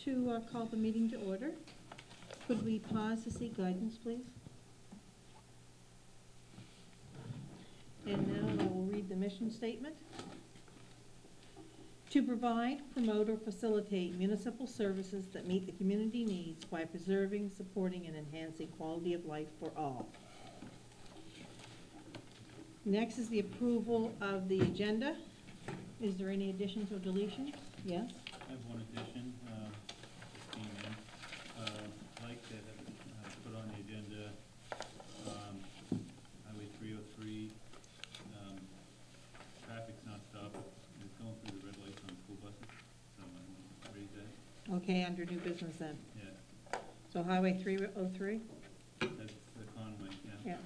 to call the meeting to order. Could we pause to seek guidance, please? And now I will read the mission statement. To provide, promote, or facilitate municipal services that meet the community needs by preserving, supporting, and enhancing quality of life for all. Next is the approval of the agenda. Is there any additions or deletions? Yes? I have one addition, came in. I'd like to put on the agenda, Highway 303, traffic's not stopped. It's going through the red lights on school buses, so I want to raise that. Okay, under new business then. Yeah, So Highway 303? that's the Conway, yeah. Yeah.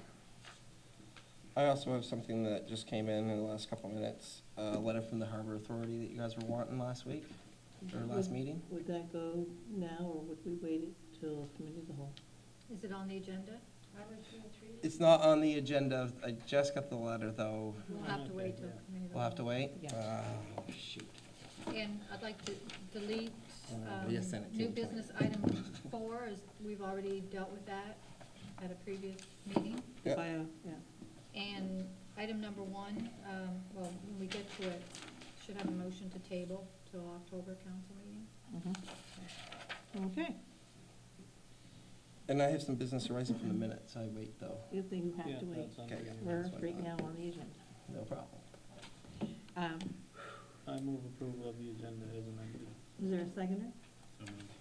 I also have something that just came in the last couple minutes, a letter from the Harbor Authority that you guys were wanting last week, or last meeting. Would that go now, or would we wait till committee of the whole? Is it on the agenda? Highway 303? It's not on the agenda. I just got the letter, though. We'll have to wait till committee of the We'll have to whole. wait? Yeah. Shoot. And I'd like to delete We just sent it to new you. business item 4, as we've already dealt with that at a previous meeting. Yeah. Yeah. And item number 1, well, when we get to it, should have a motion to table till October council meeting. Okay. And I have some business arising from the minutes. I wait, though. You think you have to wait? Okay. We're That's what I right thought. now on the agenda. No problem. I move approval of the agenda as amended. Is there a seconder? So moved.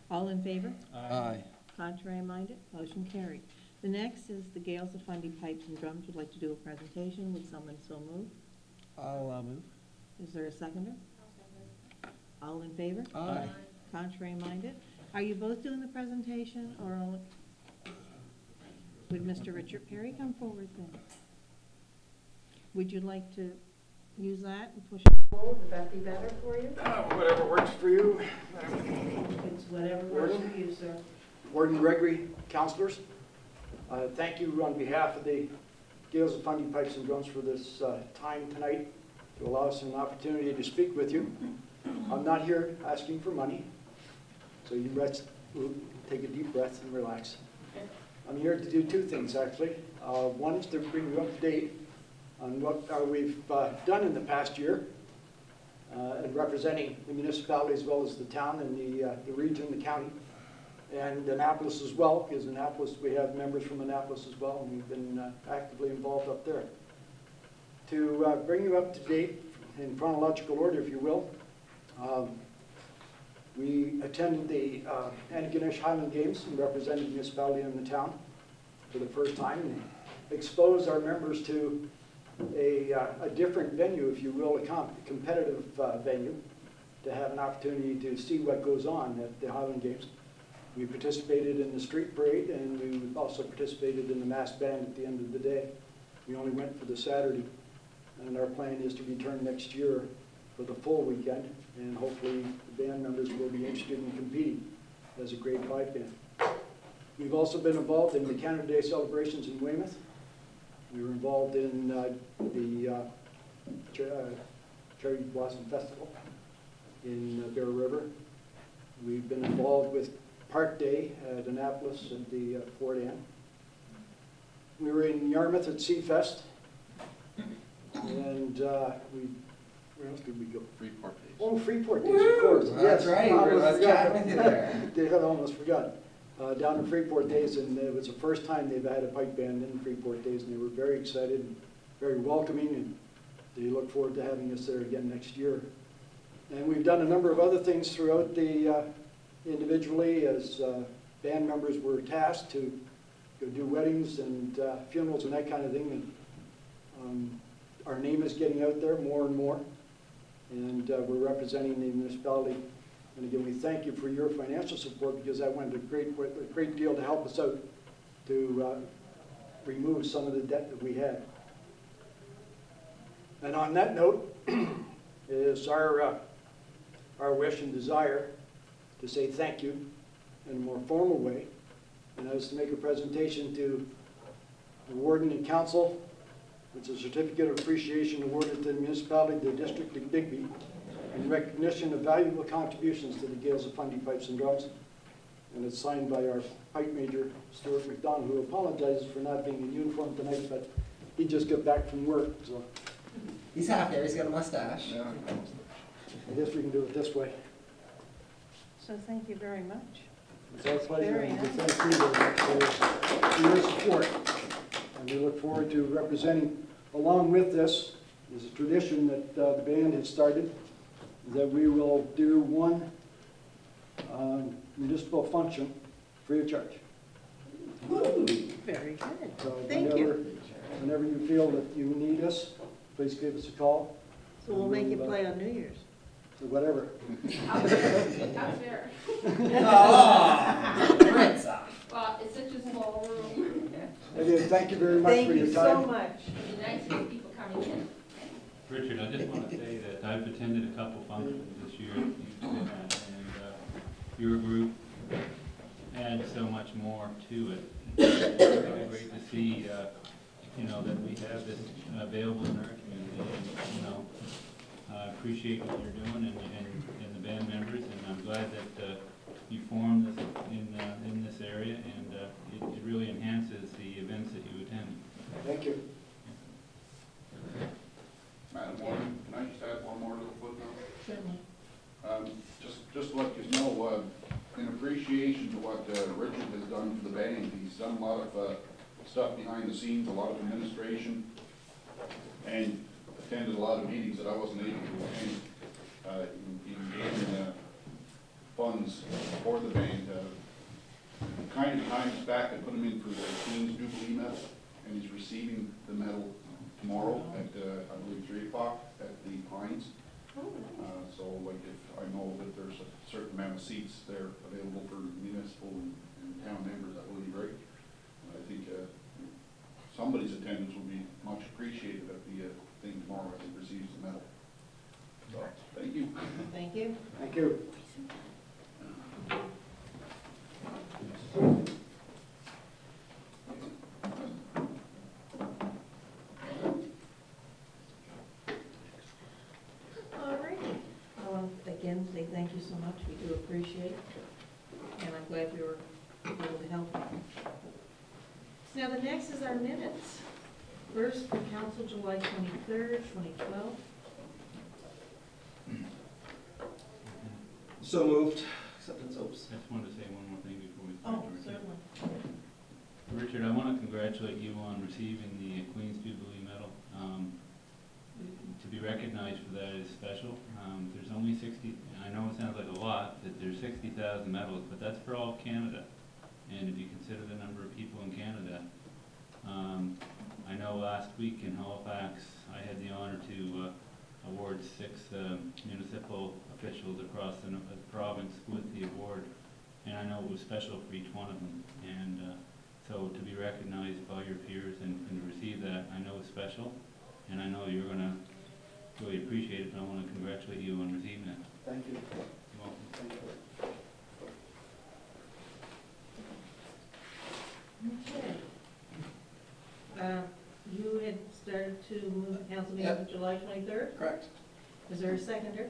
All in favor? Aye. Contrary minded? Motion carried. The next is the Gales of Fundy Pipes and Drums would like to do a presentation. Would someone so move? I'll move. Is there a seconder? All in favor? Aye. Contrary minded? Are you both doing the presentation, or only? Would Mr. Richard Perry come forward then? Would you like to use that and push it forward? Would that be better for you? Whatever works for you. It's whatever works for you, sir. Warden Gregory, councilors, thank you on behalf of the Gales of Fundy Pipes and Drums for this time tonight to allow us an opportunity to speak with you. I'm not here asking for money, so you rest, take a deep breath and relax. I'm here to do 2 things, actually. One is to bring you up to date on what we've done in the past year, and representing the municipality as well as the town and the region, the county, and Annapolis as well, because Annapolis, we have members from Annapolis as well, and we've been actively involved up there. To bring you up to date in chronological order, if you will, we attended the Antigonish Highland Games and represented the municipality and the town for the first time, and exposed our members to a different venue, if you will, a competitive venue, to have an opportunity to see what goes on at the Highland Games. We participated in the street parade, and we also participated in the mass band at the end of the day. We only went for the Saturday, and our plan is to return next year for the full weekend, and hopefully the band members will be interested in competing as a grade 5 band. We've also been involved in the Canada Day celebrations in Weymouth. We were involved in the Cherry Blossom Festival in Bear River. We've been involved with Park Day at Annapolis at the Fort Anne. We were in Yarmouth at Seafest, and where else did we go? Freeport Days. Oh, Freeport Days, of course. Well, yes, that's right. I was chatting with you there. I almost forgot. Down in Freeport Days, and it was the first time they've had a pipe band in Freeport Days, and they were very excited and very welcoming, and they look forward to having us there again next year. And we've done a number of other things throughout the individually, as band members were tasked to go do weddings and funerals and that kind of thing. And our name is getting out there more and more, and we're representing the municipality. And again, we thank you for your financial support, because that went a great deal to help us out to remove some of the debt that we had. And on that note, it is our wish and desire to say thank you in a more formal way, and that is to make a presentation to the warden and council. It's a certificate of appreciation awarded to the municipality, the district of Digby, in recognition of valuable contributions to the Gales of Fundy Pipes and Drums. And it's signed by our pipe major, Stuart McDonald, who apologizes for not being in uniform tonight, but he just got back from work, so He's half there, he's got a mustache. I guess we can do it this way. So thank you very much. It's our pleasure, Very and we nice. thank you very much for your support. And we look forward to representing, along with this, is a tradition that the band has started, that we will do one municipal function free of charge. Very good. So Thank you. whenever you feel that you need us, please give us a call, So we'll make you play on New Year's. or whatever. Out there. Well, it's such a small room. Again, thank you very much Thank for your you time. so much. It's nice to see people coming in. Richard, I just want to say that I've attended a couple functions this year you've been at, and your group adds so much more to it. It's really great to see, you know, that we have this available in our community, and, you know, I appreciate what you're doing and the band members, and I'm glad that you formed this in this area, and it really enhances the events that you attend. Thank you. Madam Warden, can I just add one more little footnote? Certainly. Just to let you know, in appreciation to what Richard has done for the band, he's done a lot of stuff behind the scenes, a lot of administration, and attended a lot of meetings that I wasn't able to attend. He gave funds for the band. Kind of times back, I put him in for the Queen's Jubilee Medal, and he's receiving the medal tomorrow at, I believe, 3 o'clock at the Pines. So like if I know that there's a certain amount of seats there available for municipal and town members, that would be great. And I think somebody's attendance will be much appreciated at the thing tomorrow as he receives the medal. So, thank you. Thank you. Thank you. All righty. I want to again say thank you so much. We do appreciate it. And I'm glad we were able to help you. Now, the next is our minutes. First, for council, July 23rd, 2012. So moved. Acceptance, oops. I just wanted to say one more thing before we Oh, start, Richard. certainly. Richard, I want to congratulate you on receiving the Queen's Jubilee Medal. To be recognized for that is special. There's only 60, I know it sounds like a lot, that there's 60,000 medals, but that's for all of Canada. And if you consider the number of people in Canada, I know last week in Halifax, I had the honor to award 6 municipal officials across the province with the award, and I know it was special for each one of them. And so to be recognized by your peers and to receive that, I know it's special, and I know you're going to really appreciate it, but I want to congratulate you on receiving it. Thank you. You're welcome. Thank you. Okay. You had started to move the council meeting Yep. to July 23rd. Correct. Is there a seconder?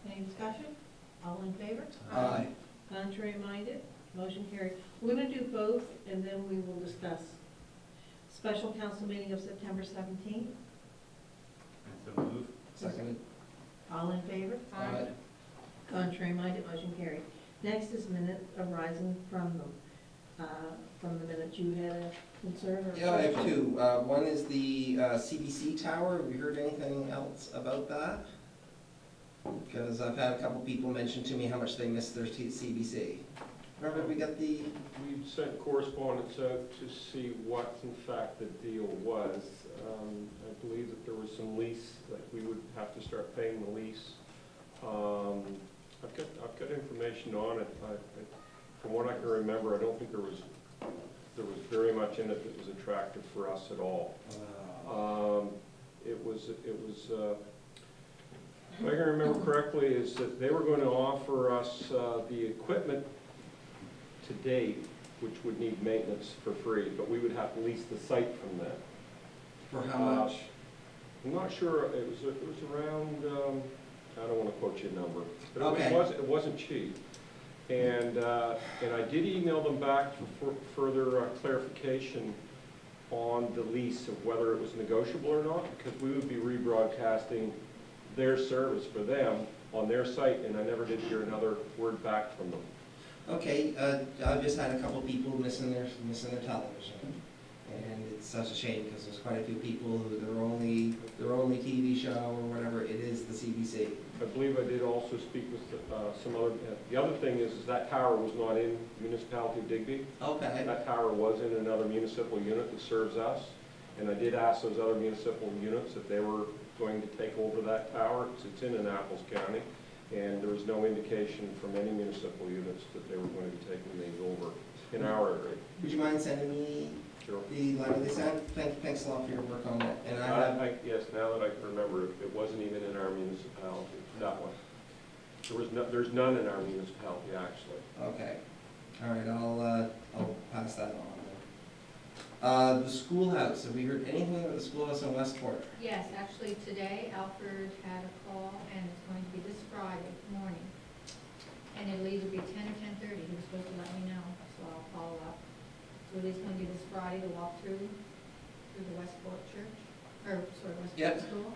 Any discussion? All in favor? Aye. Contrary minded? Motion carried. We're going to do both, and then we will discuss. Special council meeting of September 17th. And so move. Seconded. All in favor? Aye. Contrary minded? Motion carried. Next is minute arising from the minutes. You had a concern or? Yeah, I have question? 2. One is the CBC tower. Have you heard anything else about that? Because I've had a couple people mention to me how much they miss their CBC. Remember we got the, We sent correspondence out to see what in fact the deal was. I believe that there was some lease, that we would have to start paying the lease. I've got information on it. From what I can remember, I don't think there was very much in it that was attractive for us at all. It was, if I can remember correctly, is that they were going to offer us the equipment to date, which would need maintenance for free, but we would have to lease the site from them. for how much? I'm not sure, it was around, I don't want to quote you a number, but Okay. it wasn't cheap. And I did email them back for further clarification on the lease of whether it was negotiable or not, because we would be rebroadcasting their service for them on their site, and I never did hear another word back from them. Okay, I've just had a couple people missing their television, and it's such a shame, because there's quite a few people who their only TV show or whatever, it is the CBC. I believe I did also speak with some other, the other thing is that tower was not in municipality of Digby. Okay, That tower was in another municipal unit that serves us, and I did ask those other municipal units if they were going to take over that tower, because it's in Annapolis County, and there was no indication from any municipal units that they were going to be taking these over in our area. would you mind sending me Sure. the letter they sent? Thanks a lot for your work on it, and I have, Yes, now that I can remember, it wasn't even in our municipality, that one. There's none in our municipality, actually. okay, all right, I'll pass that on then. The schoolhouse, have we heard anything about the schoolhouse in Westport? Yes, actually today Alfred had a call and it's going to be this Friday morning. And it'll either be 10 or 10:30, he was supposed to let me know, so I'll follow up. So it is going to be this Friday to walk through the Westport Church, or sorry, Westport Yep. School.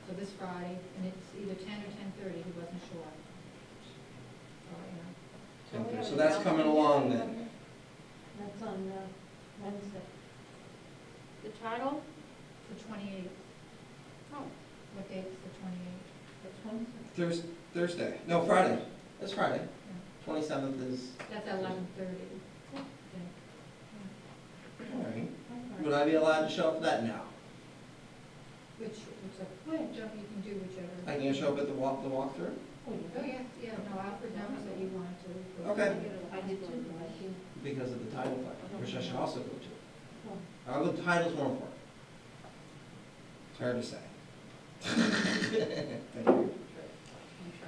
So this Friday, and it's either 10 or 10:30, he wasn't sure. So, you know. So that's coming along then. That's on Wednesday. The title? The 28th. Oh. What date's the 28th? That's Wednesday. Thursday, no, Friday, it's Friday. 27th is, That's at 11:30. all right. Would I be allowed to show up for that? No. Which a jump you can do whichever. I can show up at the walkthrough? Oh, yeah, no, Alfred knows that you wanted to. Okay. I did too, but I can't. Because of the title fight, which I should also go to. The title's more important. It's hard to say. Thank you.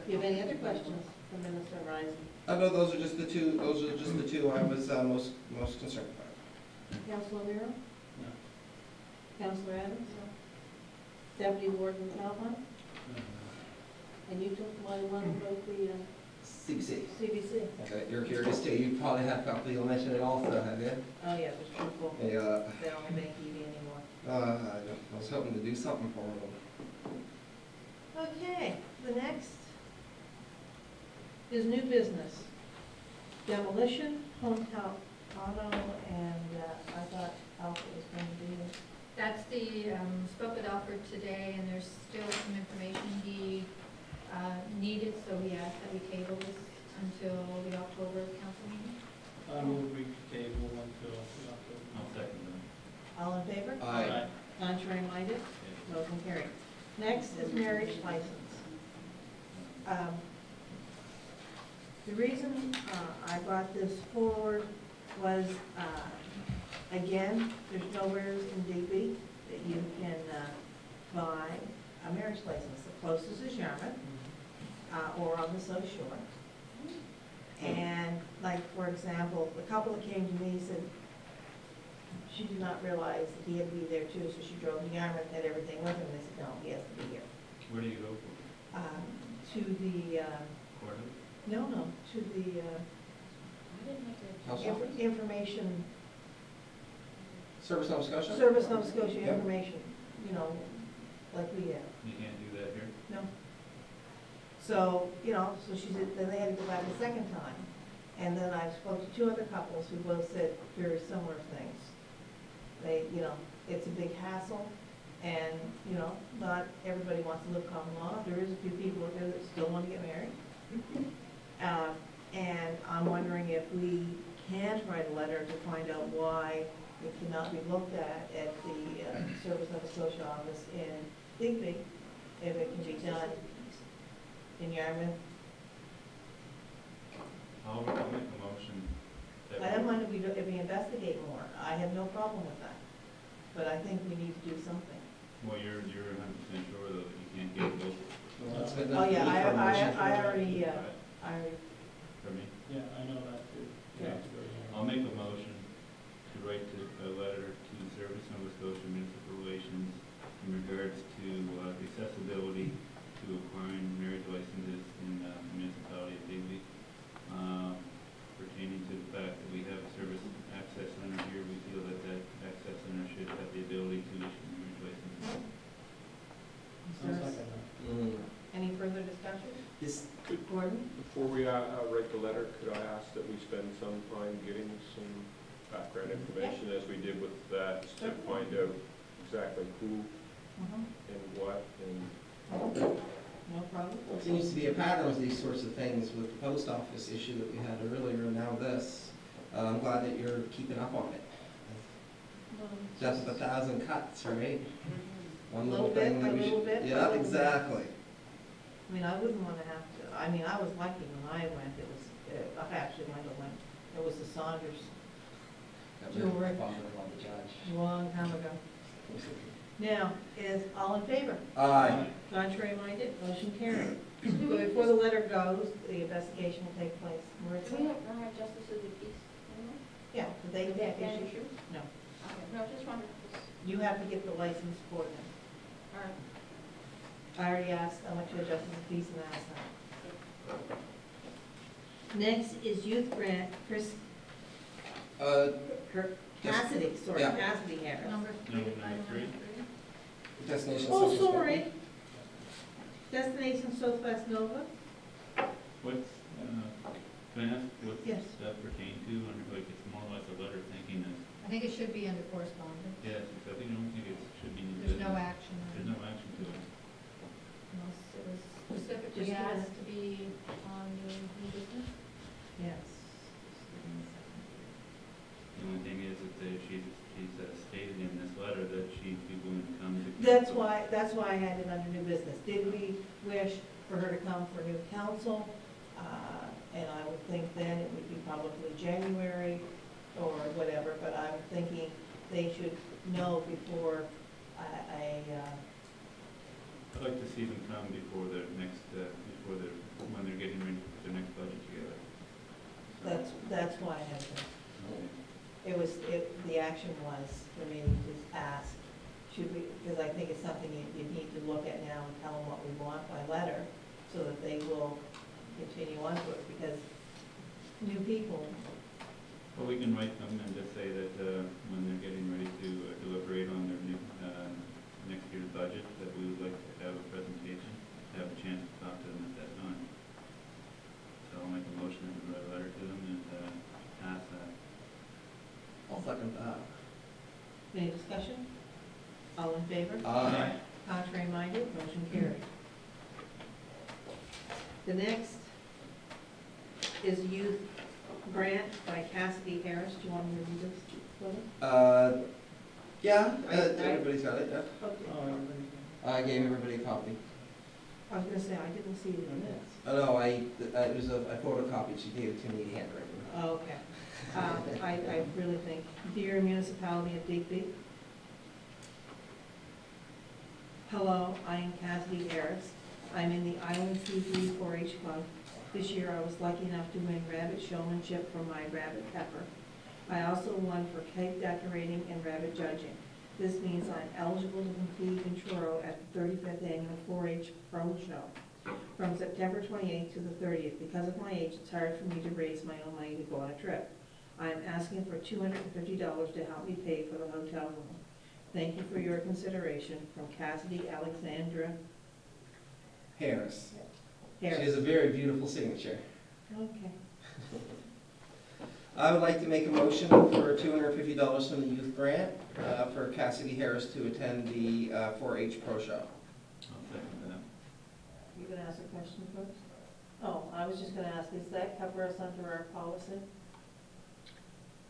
Do you have any other questions for Minister Rising? No, those are just the two I was most concerned about. Councilor O'Meara? No. Councilor Adams? No. Deputy Warden Calhoun? No. And you took my one about the CBC. CBC? Okay, you're curious too, you probably have a couple you'll mention it also, have you? Oh, yeah, it was truthful. Yeah. They don't make EV anymore. I was hoping to do something for them. Okay, the next is new business. Demolition, hometown auto, and I thought Alfred was going to do this. That's the, spoke with Alfred today, and there's still some information he needed, so he asked that we table this until the October council meeting. I move we table until October. I'll second that. All in favor? Aye. Contrary minded? Motion carried. Next is marriage license. The reason I brought this forward was, again, there's nowhere in Digby that you can buy a marriage license. The closest is Yarmouth, or on the South Shore. And like, for example, the couple that came to me said she did not realize that he had to be there too, so she drove to Yarmouth, had everything with him, and they said, no, he has to be here. Where do you go for? To the, Courthouse? no, to the House office? information, Service Nova Scotia? Service Nova Scotia Yep. information, you know, like we have. You can't do that here? No. So, you know, so she said, then they had to go back a second time. And then I spoke to two other couples who both said very similar things. They, you know, it's a big hassle, and, you know, not everybody wants to live common law. There is a few people out there that still want to get married. And I'm wondering if we can't write a letter to find out why it cannot be looked at the Service Nova Scotia office in Digby, if it can be done in Yarmouth. I'll make a motion that. I don't mind if we investigate more. I have no problem with that. But I think we need to do something. Well, you're 100% sure though that you can't get both Well, that's good Oh, enough yeah, information for I me. already, for me? Yeah, I know that too. Yeah. I'll make a motion to write a letter to Service Nova Scotia Municipal Relations in regards to the accessibility to acquiring Gordon? Before we write the letter, could I ask that we spend some time getting some background information as we did with that, to Certainly. find out exactly who Mhm. and what and No problem. Well, it seems to be a pattern with these sorts of things with the post office issue that we had earlier and now this. I'm glad that you're keeping up on it. Death of 1,000 cuts, right? One Little little bit thing by that we little should. bit by Yeah, little bit. exactly. I mean, I wouldn't want to have to, I mean, I was lucky when I went, it was, I actually went to one, it was the Saunders, Jewelry. A long time ago. Now, is all in favor? Aye. Contrary minded, motion carried. So before the letter goes, the investigation will take place. Do we Maritza? not have justices of the peace anymore? Yeah, do they They take can issue? issue? No. Okay, no, just wondered. You have to get the license for them. All right. I already asked, I went to a justice of peace and asked them. Next is youth grant, Chris Cassidy, sorry, Yeah. Cassidy Harris. Number three, Number item three. number three. Destination. Oh, Central School. sorry. Destination Southwest Nova? What's, can I ask what Yes. that pertain to, under, like, it's more or less a letter thanking us? I think it should be under correspondence. Yes, except I don't think it should be new There's no business. action. on There's it. no action to it. Unless it was specifically Just a minute. asked to be on the new business. Yes. The only thing is that she's stated in this letter that she'd be willing to come to. That's why I had it under new business. Did we wish for her to come for new council? And I would think then it would be probably January or whatever, but I'm thinking they should know before I'd like to see them come before their next, when they're getting ready to put their next budget together. So, that's why I had it. okay. The action was for me to ask, should we, because I think it's something you need to look at now and tell them what we want by letter, so that they will continue on to it, because new people, Well, we can write them and just say that when they're getting ready to deliberate on their new, next year's budget, that we would like to have a presentation, have a chance to talk to them at that time. So I'll make a motion and write a letter to them and ask that. I'll second that. any discussion? All in favor? Aye. Contrary minded, motion carried. The next is youth grant by Cassidy Harris. Do you want me to read this, Willie? Yeah, everybody's got it, yeah. Okay. Oh, everybody. I gave everybody a copy. I was gonna say, I didn't see it in this. Oh, no, I photocopied, she gave it to me handwritten. Oh, okay. I really think, dear municipality of Digby, hello, I am Cassidy Harris. I'm in the Island C3 4-H Club. This year I was lucky enough to win rabbit showmanship for my rabbit pepper. I also won for cake decorating and rabbit judging. This means I'm eligible to complete Ventura at the 35th Annual 4-H Pro Show from September 28th to the 30th. Because of my age, it's hard for me to raise my own money to go on a trip. I'm asking for $250 to help me pay for the hotel room. Thank you for your consideration. From Cassidy Alexandra Harris. She Harris. has a very beautiful signature. Okay. I would like to make a motion for $250 from the youth grant for Cassidy Harris to attend the 4-H Pro Show. I'll second that. You gonna ask a question first? Oh, I was just gonna ask, does that cover us under our policy?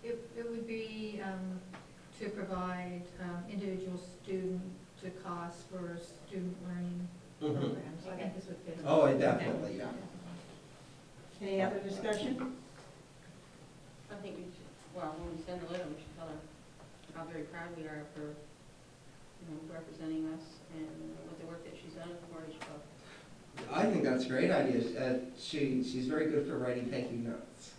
It would be to provide individual student to cost for student learning programs. I think this would fit. in. Oh, I definitely, yeah. Any other discussion? I think we should, well, when we send the letter, we should tell her how very proud we are for, representing us and with the work that she's done in the 4-H club. I think that's a great idea. She's very good for writing thank you notes.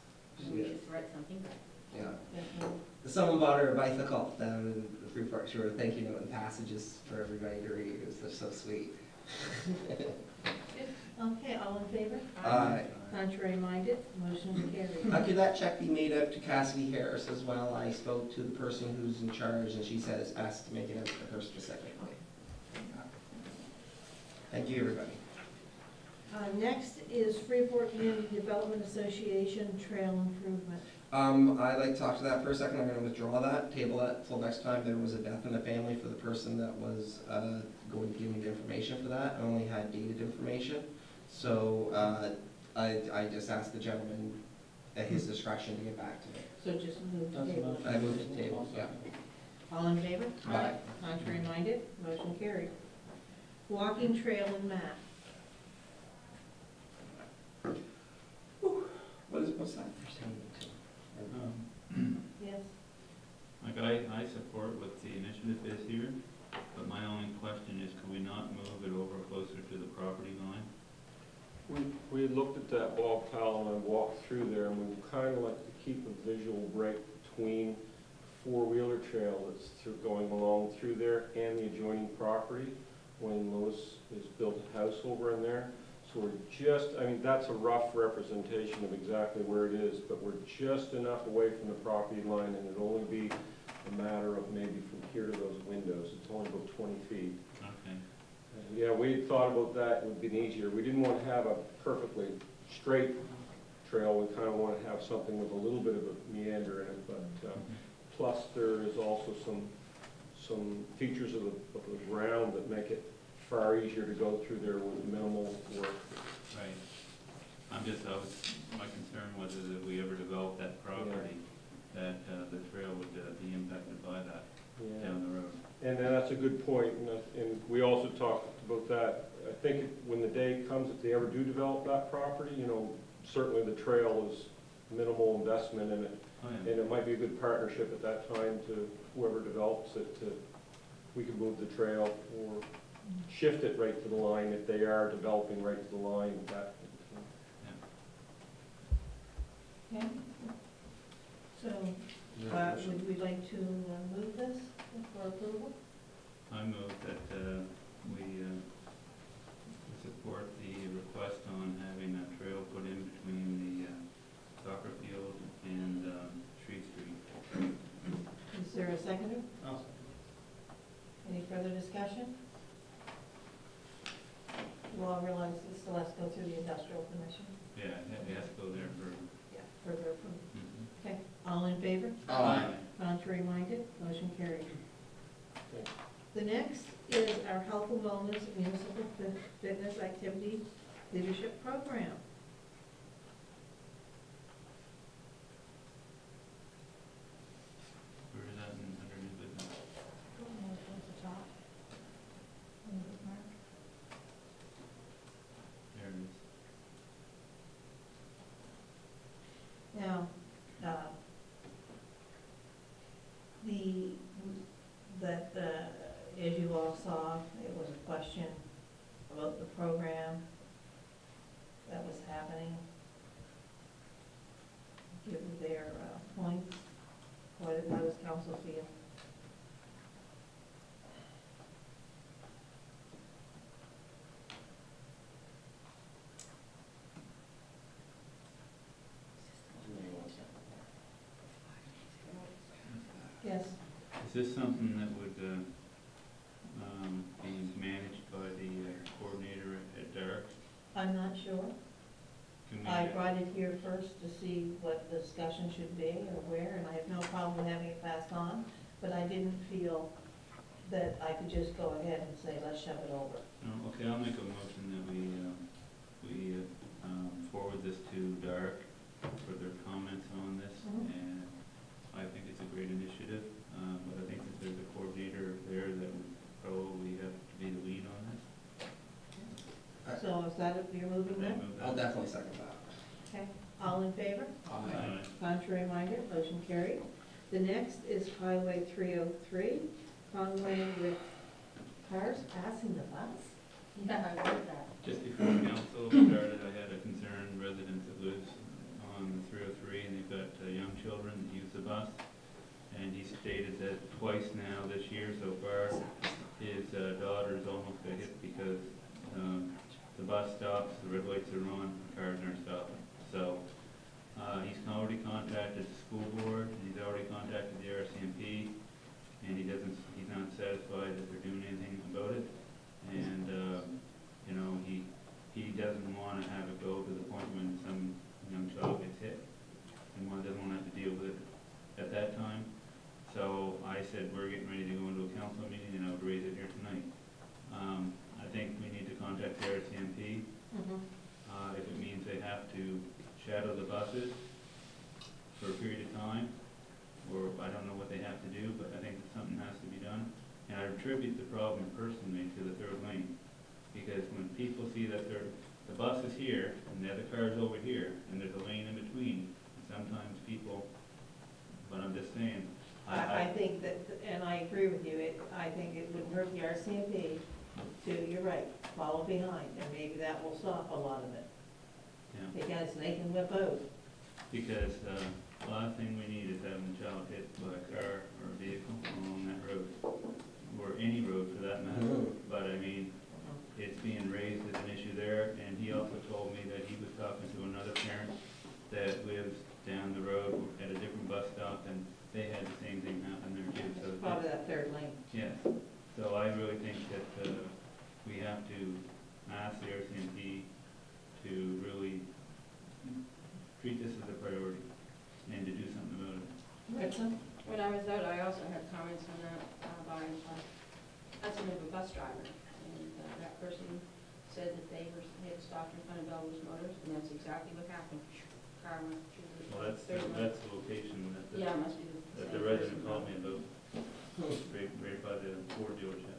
And we should write something back. Yeah. Definitely. Someone bought her a bicycle down in the Freeport. She wrote a thank you note and passages for everybody to read. It was just so sweet. Okay, all in favor? Aye. Contrary minded, motion carried. Could that check be made out to Cassidy Harris as well? I spoke to the person who's in charge and she said it's best to make it out to her specifically. Thank you, everybody. Next is Freeport Community Development Association Trail Improvement. I'd like to talk to that for a second. I'm gonna withdraw that, table that till next time. There was a death in the family for the person that was, going to give me the information for that. I only had dated information. So, I just asked the gentleman at his discretion to get back to me. So just move to That's table. enough. I moved to table, yeah. All in favor? Aye. Contrary minded, motion carried. Walking trail and map. What's that? Yes. Like, I support what the initiative is here, but my only question is, could we not move it over closer to the property line? We looked at that bog pile and I walked through there, and we would kind of like to keep a visual break between four-wheeler trail that's going along through there and the adjoining property when Lois has built a house over in there. So we're just, I mean, that's a rough representation of exactly where it is, but we're just enough away from the property line, and it'd only be a matter of maybe from here to those windows. It's only about 20 feet. Okay. Yeah, we had thought about that, it would be easier. We didn't want to have a perfectly straight trail, we kind of want to have something with a little bit of a meander in it, but plus there is also some features of the ground that make it far easier to go through there with minimal work. Right. My concern was that if we ever develop that property, that the trail would be impacted by that down the road. And that's a good point, and we also talked about that. I think when the day comes, if they ever do develop that property, you know, certainly the trail is minimal investment in it. Oh, yeah. And it might be a good partnership at that time to whoever develops it, we could move the trail or shift it right to the line if they are developing right to the line at that Okay. So, would we like to move this for approval? I move that we support the request on having a trail put in between the soccer field and Tree Street. Is there a seconder? I'll second. Any further discussion? You all realize this still has to go through the industrial commission? Yeah, it has to go there for. Yeah. Further approval. Mhm. Okay, all in favor? Aye. Contrary minded, motion carried. Okay. The next is our Health and Wellness Municipal Fitness Activity Leadership Program. Where is that under new business? Towards the top. On the bookmark. There it is. Now, as you all saw, it was a question about the program that was happening. Give their points. How does council feel? Yes. Is this something that would be managed by the coordinator at Dark? I'm not sure. Can we? I brought it here first to see what the discussion should be or where, and I have no problem with having it passed on, but I didn't feel that I could just go ahead and say, let's shove it over. No, okay, I'll make a motion that we forward this to Dark for their comments on this, Mhm. and I think it's a great initiative, but I think that there's a coordinator there that would probably have to be the lead on this. So is that, you're moving I that? move that. I'll definitely second that. Okay, all in favor? Aye. Contrary minded, motion carried. The next is Highway 303, Conway with cars passing the bus. Yeah, I heard that. Just before council started, I had a concerned resident that lives on 303, and they've got young children that use the bus. And he stated that twice now this year so far, his daughter's almost got hit because the bus stops, the red lights are on, the cars aren't stopping. So he's already contacted the school board, and he's already contacted the RCMP, and he's not satisfied that they're doing anything about it. And, you know, he doesn't want to contact the RCMP. If it means they have to shadow the buses for a period of time, or I don't know what they have to do, but I think that something has to be done. And I attribute the problem personally to the third lane, because when people see that the bus is here and the other car is over here, and there's a lane in between, sometimes people, but I'm just saying, I think that, and I agree with you, I think it would hurt the RCMP to, you're right, follow behind, and maybe that will stop a lot of it, yeah, because they can whip out. because the last thing we need is having a child hit by a car or a vehicle along that road, or any road for that matter. But I mean, it's being raised as an issue there, and he also told me that he was talking to another parent that lives down the road at a different bus stop, and they had the same thing happen there too. So It's probably that third lane. yes, so I really think that we have to ask the RCMP to really treat this as a priority and to do something about it. Richland? When I was out, I also had comments on that by husband of a bus driver. And that person said that they had stopped in front of Bellwood's Motors, and that's exactly what happened. Car went through the Well, that's the location that Yeah, it must be that the the same resident person. called me about, right by the Ford dealership.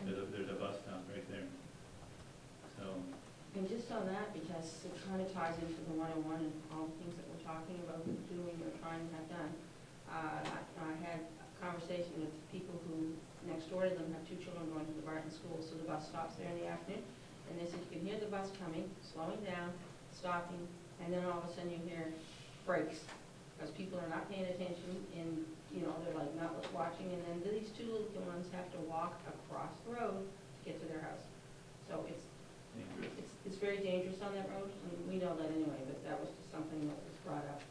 There's a bus stop right there. So, And just on that, because it kind of ties into the 101 and all the things that we're talking about doing or trying to have done, I had a conversation with people who, next door to them, have 2 children going to the Barton School, so the bus stops there in the afternoon, and they said you can hear the bus coming, slowing down, stopping, and then all of a sudden you hear brakes, because people are not paying attention, and, you know, they're like not watching, and then these 2 little ones have to walk across the road to get to their house. So it's very dangerous on that road, and we know that anyway, but that was just something that was brought up.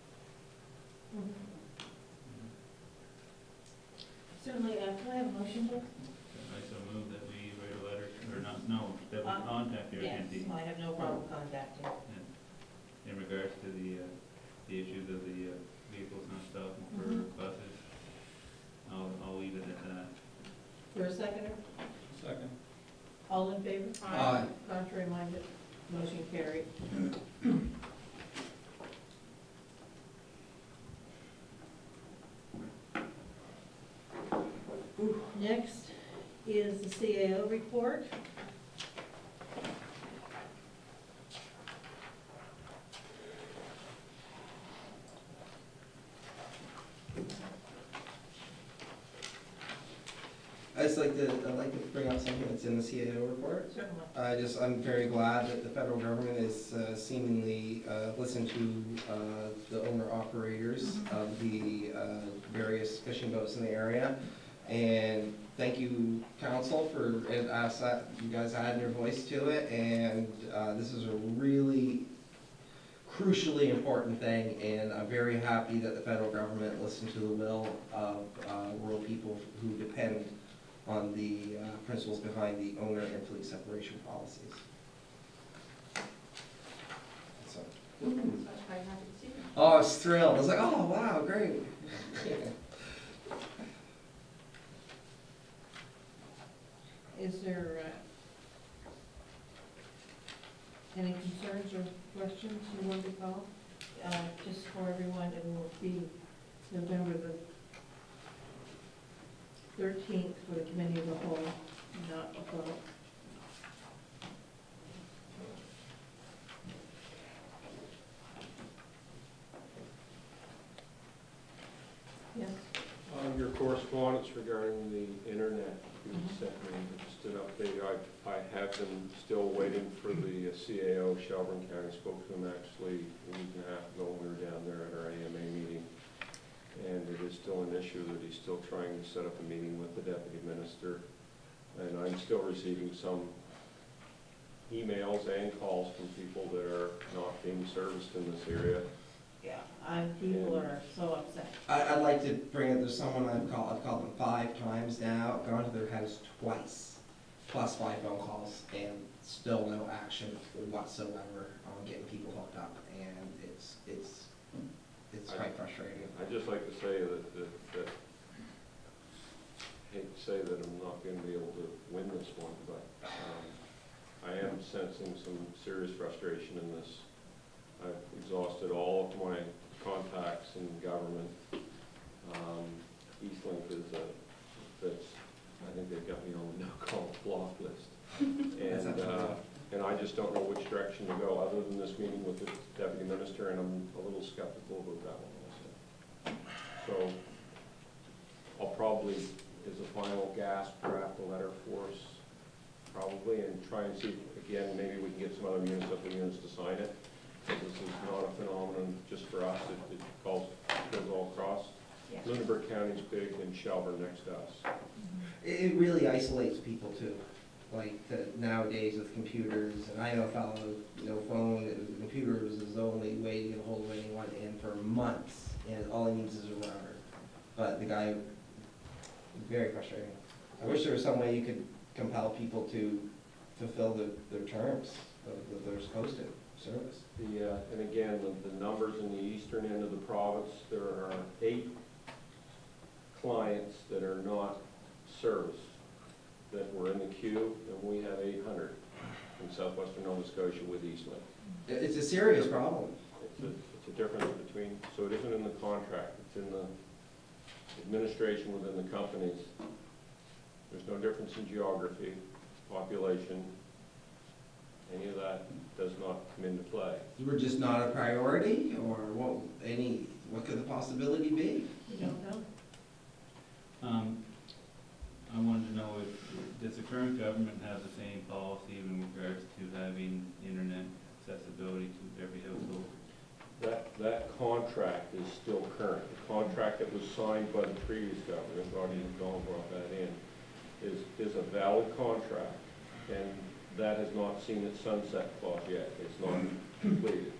Certainly, can I have a motion, please? I so move that we write a letter, or not, no, that we contact the Yes, RCMP I have no problem contacting. in regards to the issues of the vehicles not stopping for buses. I'll leave it at that. For a seconder? Second. All in favor? Aye. Contrary minded? Motion carried. Next is the CAO report. I'd like to bring up something that's in the CAO report. Certainly. I'm very glad that the federal government is seemingly listened to the owner-operators of the various fishing boats in the area. And thank you, council, for us, you guys adding your voice to it. And this is a really crucially important thing, and I'm very happy that the federal government listened to the will of rural people who depend on the principles behind the owner and fleet separation policies. So, So I was quite happy to see them. oh, I was thrilled. I was like, oh, wow, great. Is there any concerns or questions you want to call? Just for everyone, it will be November the 13th for the committee of the whole, not a vote. Yes? Your correspondence regarding the internet you sent me, just an update. I have been still waiting for the CAO. Shelburne County spoke to him actually a week and a half ago when we were down there at our AMA meeting. And it is still an issue that he's still trying to set up a meeting with the deputy minister. And I'm still receiving some emails and calls from people that are not being serviced in this area. Yeah. People are so upset. I'd like to bring up, there's someone I've called them 5 times now, gone to their house twice, plus 5 phone calls, and still no action whatsoever on getting people hooked up, and it's quite frustrating. I'd just like to say that I hate to say that I'm not going to be able to win this one, but I am sensing some serious frustration in this. I've exhausted all of my contacts in government. Eastlink is I think they've got me on the no-call block list. And I just don't know which direction to go, other than this meeting with the deputy minister, and I'm a little skeptical about that one also. So I'll probably, as a final gasp, draft a letter for us, probably, and try and see, again, maybe we can get some other municipal units to sign it. This is not a phenomenon just for us, it goes all across. Yeah. Lunenburg County's big, and Shelburne next to us. It really isolates people too. Like nowadays with computers, and I know a fellow with no phone, and computers is the only way to get a hold of anyone, and for months, and all he needs is a router. But the guy, very frustrating. I wish there was some way you could compel people to fulfill their terms that they're supposed to service. And again, the numbers in the eastern end of the province, there are 8 clients that are not serviced that were in the queue, and we have 800 in southwestern Nova Scotia with Eastlink. It's a serious problem. It's a difference between, so it isn't in the contract, it's in the administration within the companies. There's no difference in geography, population, any of that does not come into play. We're just not a priority, or what could the possibility be? You don't know? I wanted to know does the current government have the same policy in regards to having internet accessibility to every household? That contract is still current. The contract that was signed by the previous government, Rodney McDonald brought that in, is a valid contract, and that has not seen its sunset clause yet. It's not completed.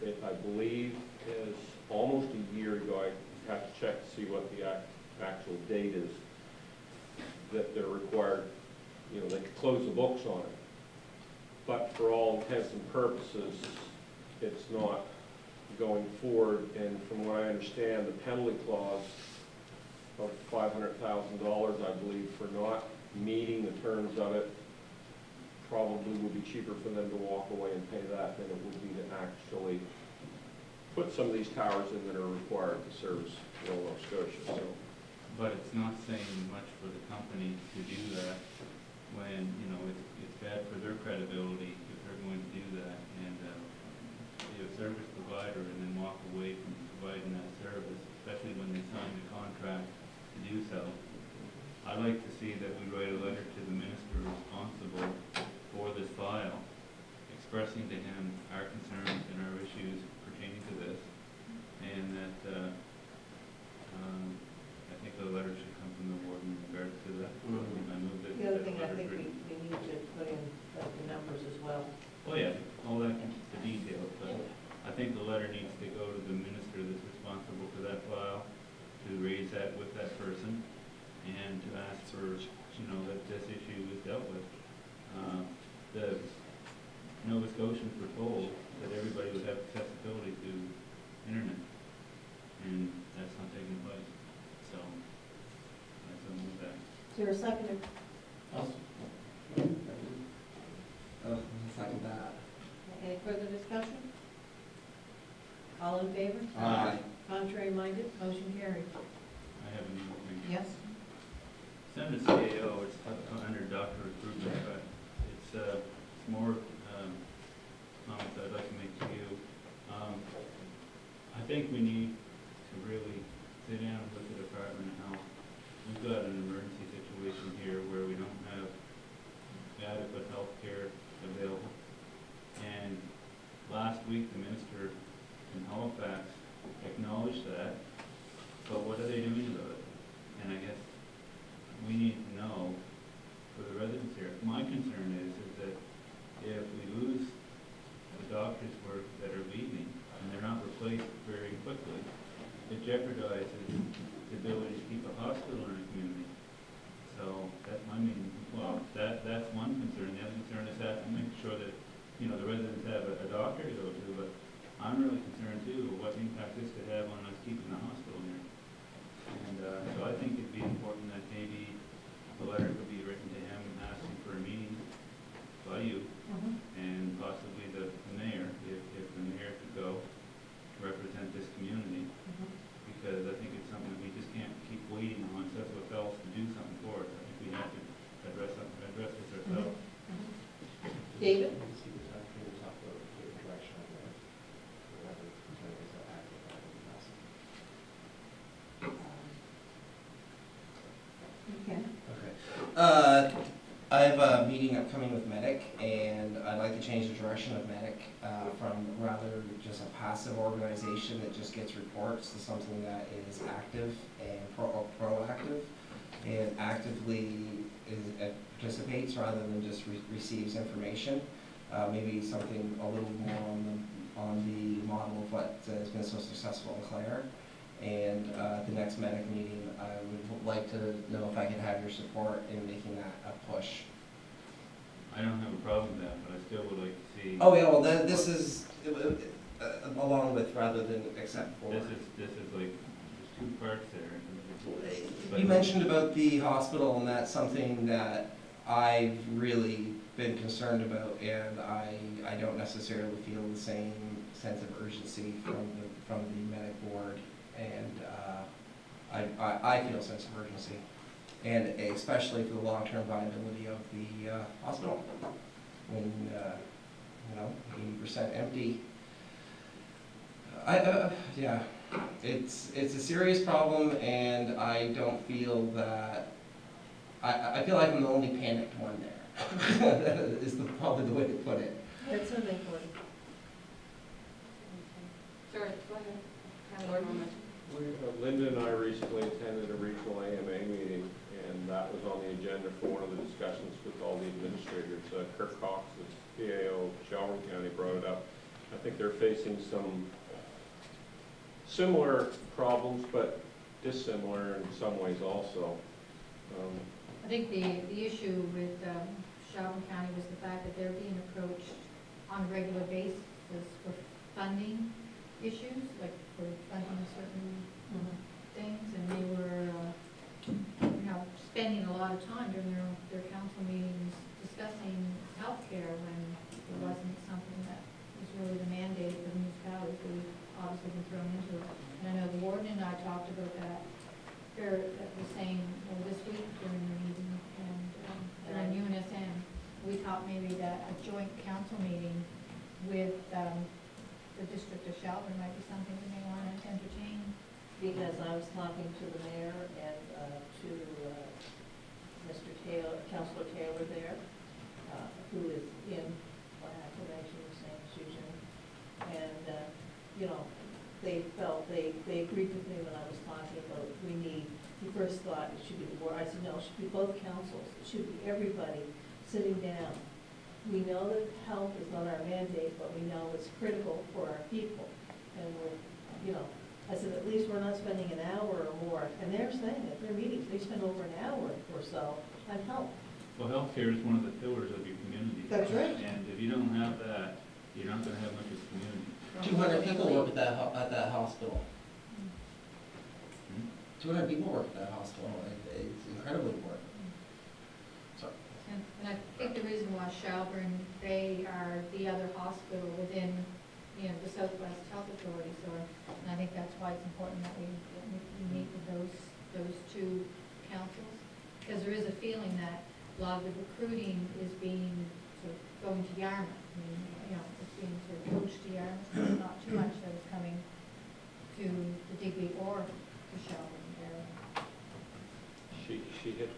I believe, is almost a year ago. I have to check to see what the actual date is that they're required. You know, they could close the books on it, but for all intents and purposes, it's not going forward. And from what I understand, the penalty clause of $500,000, I believe, for not meeting the terms of it, probably would be cheaper for them to walk away and pay that than it would be to actually put some of these towers in that are required to service Nova Scotia. So, but it's not saying much for the company to do that when, you know, it's bad for their credibility if they're going to do that and be a service provider and then walk away from providing that service, especially when they sign the contract to do so. I'd like to see that we write a letter to the minister responsible for this file, expressing to him our concerns and our issues pertaining to this, and that I think a letter should come from the board in regards to that. I move that. The other thing I that think letter we need to put in the numbers as well. Oh, yeah, all that, the details, but I think the letter needs to go to the minister that's responsible for that file, to raise that with that person, and to ask for, you know, that this issue is dealt with. The Nova Scotians were told that everybody would have accessibility to internet, and that's not taking place, so that's a move that. Is there a second? Second that. Any further discussion? All in favor? Aye. Contrary minded, motion carried. I have a new thing. Yes? It's under CAO, it's under doctor recruitment, but it's more comments I'd like to make to you. I think we need to really sit down with the Department of Health. We've got an emergency situation here where we don't have adequate health care available. And last week, the minister in Halifax acknowledged that, but what are they doing about it? And I guess we need to know for the residents here. My concern is that if we lose the doctors work that are leaving and they're not replaced very quickly, it jeopardizes the ability to keep a hospital in a community. So that's my main, well, that's one concern. The other concern is that to make sure that, you know, the residents have a doctor to go to, but I'm really concerned too what impact this could have on us keeping the hospital here. And so I think it'd be important that maybe a letter could be written to him asking for a meeting by you David? Okay. Okay. I have a meeting upcoming with Medic, and I'd like to change the direction of Medic from rather just a passive organization that just gets reports to something that is active and proactive, and actively participates rather than just receives information. Maybe something a little more on the model of what has been so successful in Clare. And the next Medic meeting, I would like to know if I could have your support in making that a push. I don't have a problem with that, but I still would like to see. Oh, yeah, well, this is along with rather than except for. This is like, there's two parts there. You mentioned about the hospital, and that's something that I've really been concerned about, and I don't necessarily feel the same sense of urgency from the Medic board, and I feel a sense of urgency, and especially for the long-term viability of the hospital. When, 80% empty. Yeah, it's a serious problem, and I don't feel that, I feel like I'm the only panicked one there, is probably the way to put it. That's so important. Sorry, go ahead. Have a moment. Linda and I recently attended a regional AMA meeting, and that was on the agenda for one of the discussions with all the administrators. Kirk Cox, the PAO of Shelburne County, brought it up. I think they're facing some similar problems, but dissimilar in some ways also. I think the issue with Shelburne County was the fact that they're being approached on a regular basis for funding issues, like for funding certain things, and they were, spending a lot of time during their council meetings discussing healthcare when it wasn't something that was really the mandate for the municipalities. We've obviously been thrown into it. And I know the warden and I talked about that. The same this week during the meeting, and during UNSM, we thought maybe that a joint council meeting with the District of Shelburne might be something we may want to entertain. Because I was talking to the mayor and to Mr. Taylor, Councilor Taylor there, who is in, by acclamation, the same Susan. And, they felt, they agreed with me when I was talking about he first thought it should be the board. I said, no, it should be both councils. It should be everybody sitting down. We know that health is not our mandate, but we know it's critical for our people. And I said, at least we're not spending an hour or more. And they're saying at their meetings, they spend over an hour or so on health. Well, healthcare is one of the pillars of your community. That's right. And if you don't have that, you're not going to have much of a community. 200 people work at that hospital. 200 people work at that hospital. It's incredibly important. Sorry. And I think the reason why Shelburne, they are the other hospital within, the Southwest Health Authority, and I think that's why it's important that we meet with those two councils, because there is a feeling that a lot of the recruiting is being sort of going to Yarmouth. It's being sort of coached to Yarmouth, but not too much that is coming to the Digby or the Shelburne area. She hit,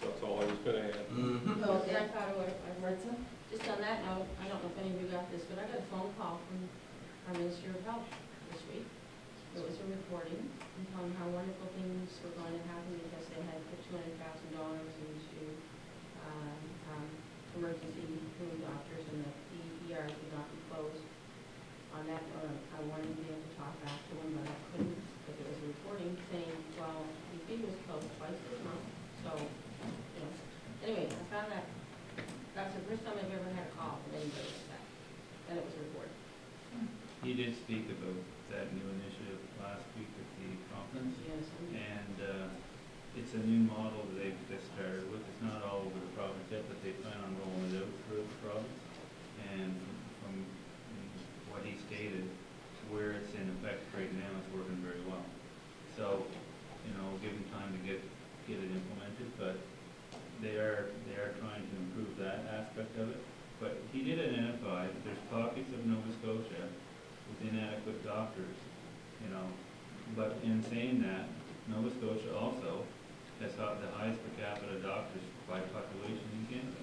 that's all I was going to add. Oh, I thought I read some. Just on that note, I don't know if any of you got this, but I got a phone call from our Minister of Health this week. It was a recording and telling how wonderful things were going to happen because they had put $200,000 into emergency room doctors, and the ERs would not be closed. On that note, I wanted to be able to talk back to him, but I couldn't because it was a recording saying, well, the was closed twice this month. So, anyway, I found that that's the first time I've ever had a call from anybody like that. And it was recorded. He did speak about that new initiative last week at the conference. Yes. And it's a new model that they've just started with. It's not all over the province yet, but they plan on rolling it out through the province. And from what he stated, where it's in effect right now, it's working very well. So, give them time to get it implemented, but they are trying to improve that aspect of it. But did identify that there's pockets of Nova Scotia with inadequate doctors, you know. But in saying that, Nova Scotia also has got the highest per capita doctors by population in Canada.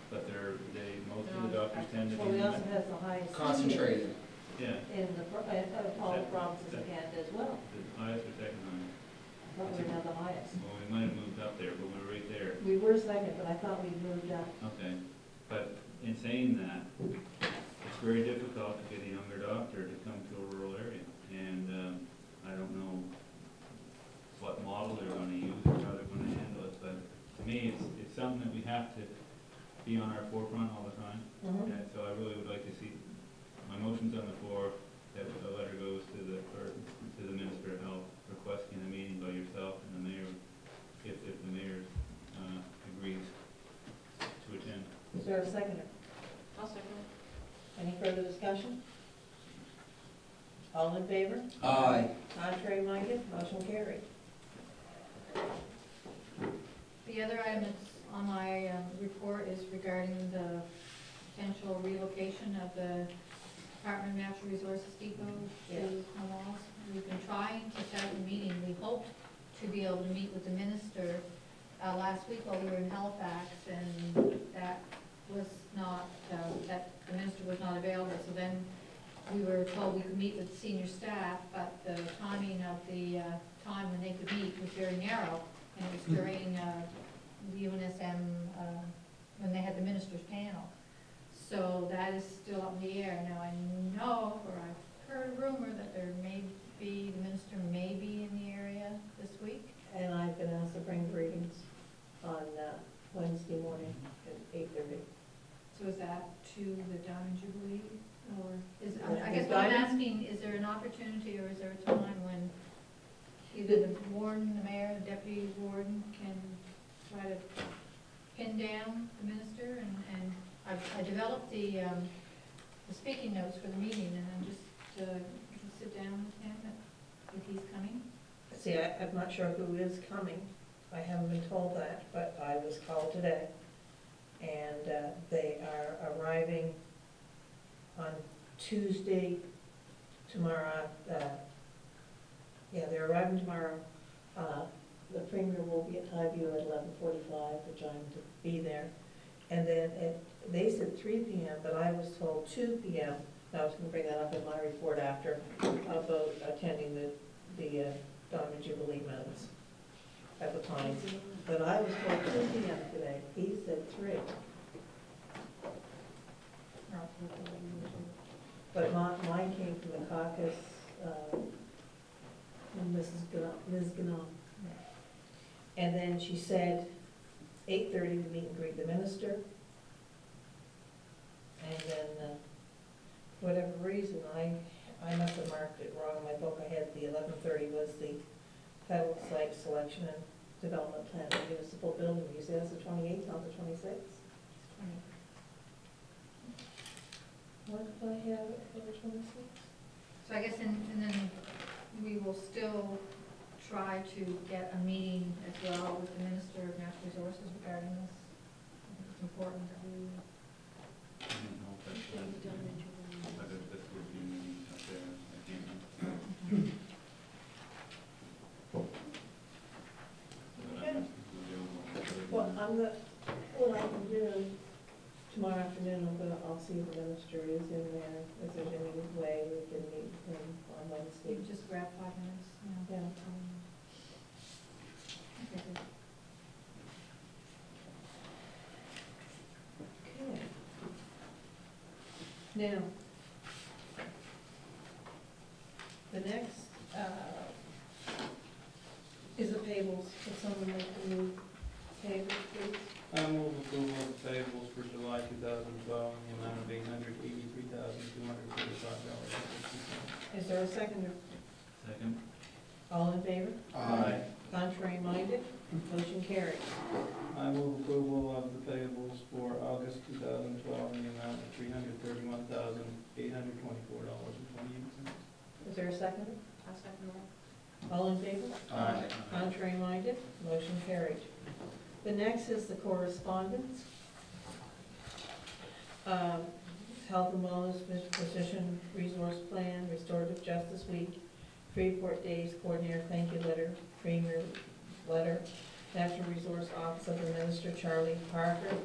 But most of the doctors tend to be. Well, we also has the highest. Concentrated. Yeah, In of all the provinces in Canada as well, the highest or second highest. but we're now the highest. Well, we might have moved up there, but we're right there. We were second, but I thought we moved up. Okay, but in saying that, it's very difficult to get a younger doctor to come to a rural area. And I don't know what model they're gonna use or how they're gonna handle it, but to me, it's something that we have to be on our forefront all the time. And so I really would like to see, my motion's on the floor, that a letter goes to the Minister of Health requesting a meeting by yourself and the mayor, if the mayor agrees to attend. Is there a seconder? I'll second Any further discussion? All in favor? Aye. Contrary minded, motion carried. The other item that's on my report is regarding the potential relocation of the Department of Natural Resources Depot to Yes. Home. We've been trying to set up a meeting. We hoped to be able to meet with the minister last week while we were in Halifax, and that was not, that the minister was not available. So then we were told we could meet with senior staff, but the timing of the time when they could meet was very narrow, and it was during the UNSM, when they had the minister's panel. So that is still up in the air. Now, I know, or I've heard a rumor that there may be, the minister may be in the area this week. And I've been asked to bring greetings on Wednesday morning at 8:30. So is that to the Diamond Jubilee, or is, The I guess what I'm Diamond? asking, is there an opportunity or is there a time when either the warden, the mayor, the deputy warden can try to pin down the minister? And I developed the speaking notes for the meeting, and then just sit down with him if he's coming. See, I'm not sure who is coming. I haven't been told that, but I was called today. And they are arriving on Tuesday, tomorrow. Yeah, they're arriving tomorrow. The premier will be at Highview at 11:45, which I'm to be there. And then they said 3 p.m., but I was told 2 p.m. I was going to bring that up in my report after, about attending the Diamond Jubilee Mountains at the time. But I was told 2 p.m. today. He said 3. But mine came from the caucus, Ms. Ganam. And then she said 8:30 to meet and greet the minister. And then, for whatever reason, I must have marked it wrong in my book. I had the 11:30 was the federal site selection and development plan, the municipal building. You say that's the 28th, not the 26th? What did I have it for the 26th? So I guess, and then we will still try to get a meeting as well with the Minister of Natural Resources regarding this. I think it's important that we, I don't know if that's, I bet this would be meeting up there, I can't remember. Well, what I can do tomorrow afternoon, I'll see if the minister is in there, if there's any way we can meet him on Wednesday. we just grab 5 minutes, you know. Yeah. Okay, good. Okay. Now, the next, is the payables. If someone like to move payables, please. I move approval of payables for July 2012 in the amount of $883,245.60. Is there a seconder? Second? All in favor? Aye. Contrary minded? Motion carried. I move approval of the payables for August 2012 in the amount of $331,824.28. Is there a seconder? I'll second that. All in favor? Aye. Contrary minded? Motion carried. The next is the correspondence. Health and Wellness Physician Resource Plan, Restorative Justice Week, Freeport Days Coordinator Thank You Letter, Premier Letter, Natural Resource Office of the Minister Charlie Parker.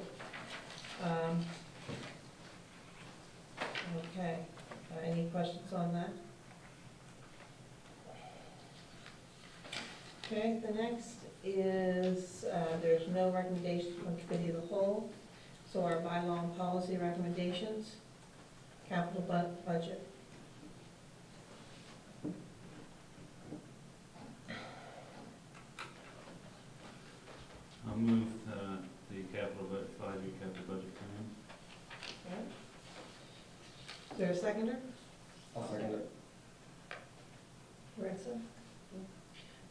Okay, any questions on that? Okay, the next is, there's no recommendation from Committee of the Whole, so our bylaw and policy recommendations, capital budget. I'll move the capital budget, 5-year capital budget plan. Okay. Is there a seconder? I'll second it. Marissa?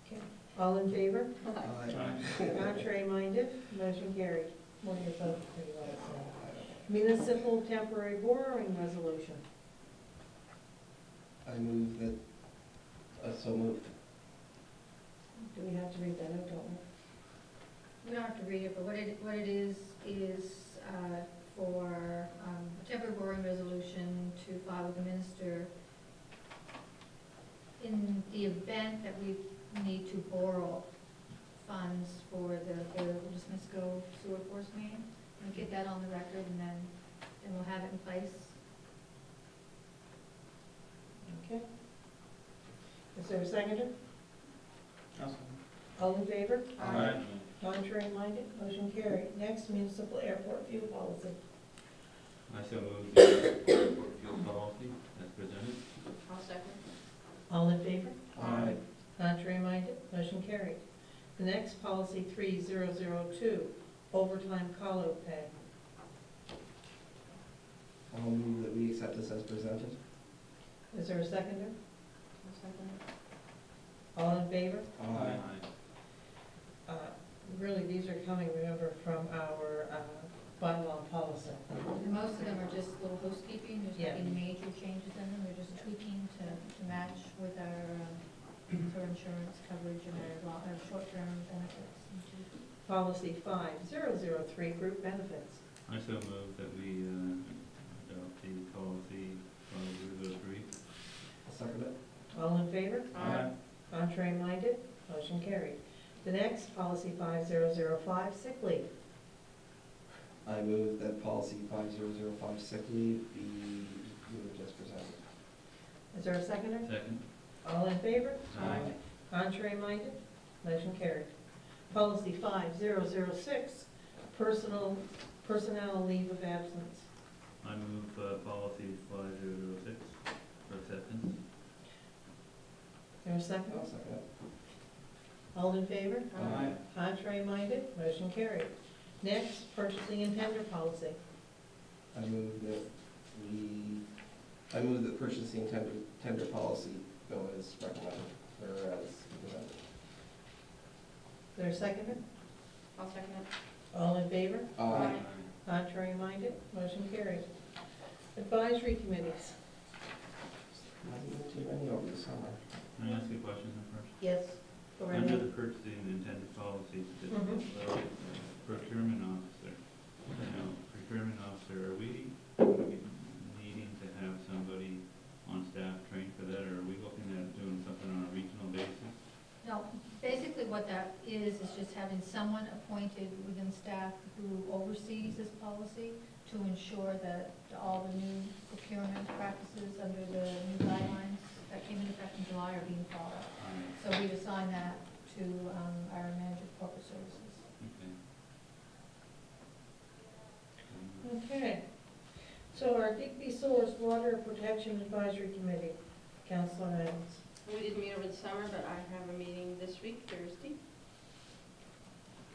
Okay, all in favor? Contrary minded, motion carried. What do you vote for, you want to say? Municipal temporary borrowing resolution. I move that, so moved. Do we have to read that out, don't we? We don't have to read it, but what it is for a temporary borrowing resolution to file with the minister in the event that we need to borrow funds for the Dismisco sewer force main. We'll get that on the record, and then we'll have it in place. Okay. Is there a seconder? Awesome. All in favor? Aye. Contrary minded, motion carried. Next, municipal airport fuel policy. I so move the airport fuel policy as presented. I'll second. All in favor? Aye. Contrary minded, motion carried. The next, policy 3002, overtime call-out pay. I'll move that we accept this as presented. Is there a seconder? I'll second it. All in favor? Aye. Really, these are coming, remember, from our bylaw and policy. And most of them are just little housekeeping, there's Yeah. nothing major changes in them, they're just tweaking to match with our insurance coverage and our short-term benefits. Policy 5003, group benefits. I so move that we adopt the policy 5003. I'll second it. All in favor? Aye. Contrary minded, motion carried. The next, policy 5005, sick leave. I move that policy 5005 sick leave be moved as presented. Is there a seconder? Second. All in favor? Aye. Contrary minded, motion carried. Policy 5006, personnel leave of absence. I move policy 5006 for acceptance. Is there a second? I'll second it. All in favor? Aye. Contrary minded, motion carried. Next, purchasing and tender policy. I move that purchasing tender policy go as recommended, or as presented. Is there a seconder? I'll second it. All in favor? Aye. Contrary minded, motion carried. Advisory committees. Hasn't been too many over the summer. Can I ask you a question first? Yes, go right Under ahead. the purchasing and intended policies, Mhm. procurement officer, procurement officer, are we gonna be needing to have somebody on staff trained for that, or are we looking at doing something on a regional basis? No, basically what that is just having someone appointed within staff who oversees this policy to ensure that all the new procurement practices under the new guidelines that came into effect in July are being followed. So we've assigned that to our manager of corporate services. Okay. Okay. So our Digby Source Water Protection Advisory Committee, Councilor Adams. We didn't meet over the summer, but I have a meeting this week, Thursday.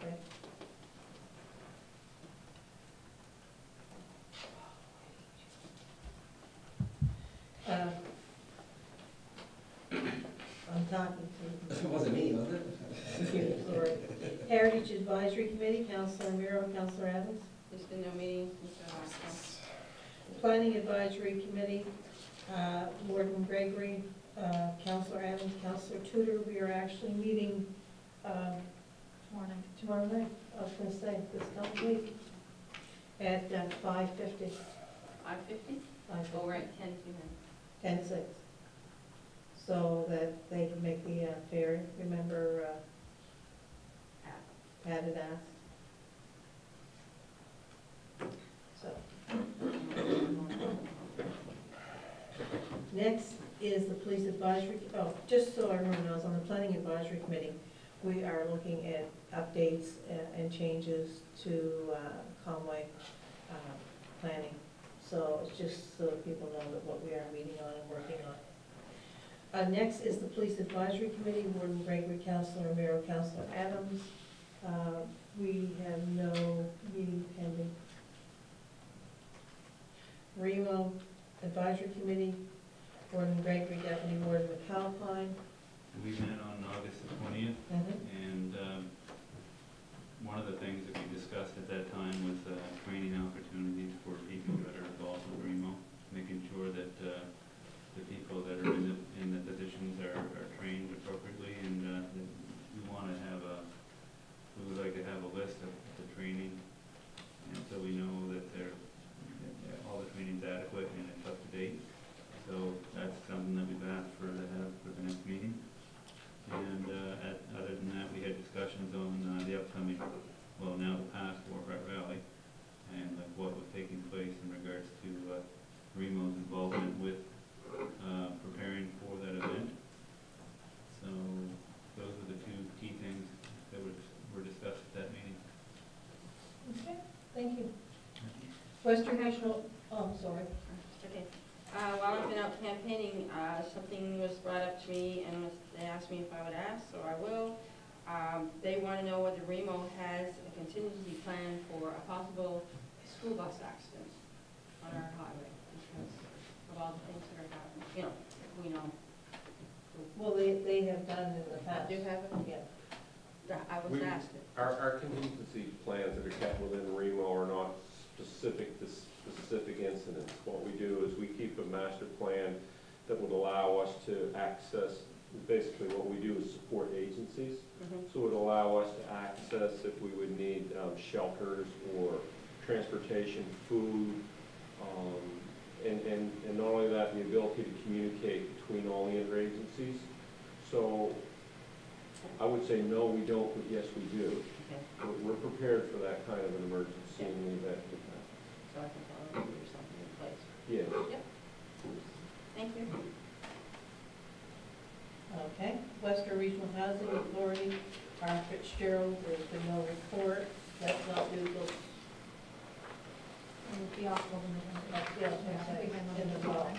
Okay. I'm talking to It wasn't me, was it? you. Sorry. Heritage Advisory Committee, Councilor Miro, Councilor Adams. There's been no meeting since our last one. Planning Advisory Committee, Warden Gregory, Councilor Adams, Councilor Tudor. We are actually meeting tomorrow night, I was going to say, this coming week, at 5:50. 5:50? 5:50? Oh, right, 10 to 10. 10 to 6. So that they can make the ferry. Remember, Pat had asked. So, next is the police advisory, oh, just so everyone knows, on the planning advisory committee, we are looking at updates and changes to Conway planning. So it's just so that people know that what we are meeting on and working on. Next is the police advisory committee, Warden Gregory, Councilor Romero, Councilor Adams. We have no meeting pending. Remo advisory committee, Warden Gregory, Deputy Warden McAlpine. We met on August the 20th, and one of the things that we discussed at that time was training opportunities for people that are involved with REMO, making sure that the people that are in the positions are trained appropriately, and that we would like to have a list of the training, and so we know that all the training's adequate and it's up to date. So that's something that we've asked for to have for the next meeting. And other than that, we had discussions on the upcoming, well, now the past War Rat Rally, and like what was taking place in regards to REMO's involvement with preparing for that event. So those are the two key things that were discussed at that meeting. Okay, thank you. Western Regional, oh, sorry. Okay. While I've been out campaigning, something was brought up to me and they asked me if I would ask, so I will. They want to know whether REMO has a contingency plan for a possible school bus accident on our highway because of all the things that are happening. You know, we know. Well, they have done in the past. Do have it? Yeah. I was asked it. Our contingency plans that are kept within REMO are not specific to specific incidents. What we do is we keep a master plan that would allow us to access, basically what we do is support agencies. So it would allow us to access if we would need shelters or transportation, food, and not only that, the ability to communicate between all the interagencies. So I would say no, we don't, but yes, we do. Okay. We're prepared for that kind of an emergency in the event of that. So I can follow or something in place. Yeah. Yep. Thank you. Okay, Western Regional Housing Authority, R. Fitzgerald, there's been no report. That's not due till, The hospital. in the fall.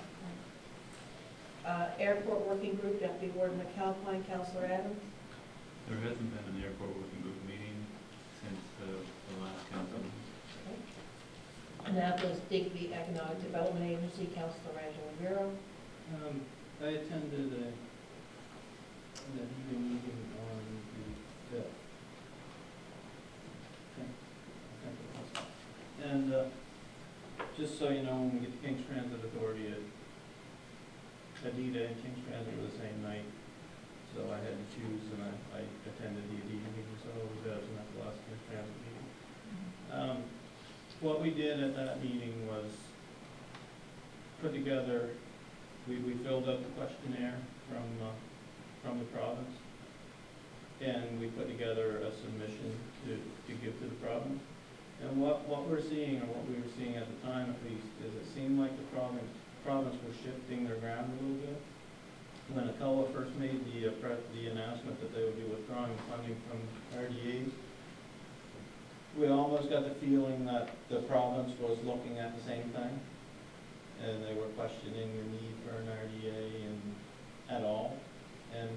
Airport Working Group, Deputy Warden McAlpine, Councilor Adams. There hasn't been an airport working group meeting since the last council. Okay. And that was Digby Economic Development Agency, Councilor Angela Bureau. I attended the evening meeting on the 5th. And just so you know, when we get to King's Transit Authority, Adida and King's Transit were the same night, so I had to choose, and I attended the Adida meeting, so I was absent at the last King's Transit meeting. What we did at that meeting was put together, we filled out the questionnaire from the province, and we put together a submission to give to the province. And what we're seeing, or what we were seeing at the time at least, is it seemed like the province was shifting their ground a little bit. When ACOA first made the announcement that they would be withdrawing funding from RDAs, we almost got the feeling that the province was looking at the same thing, and they were questioning the need for an RDA at all. And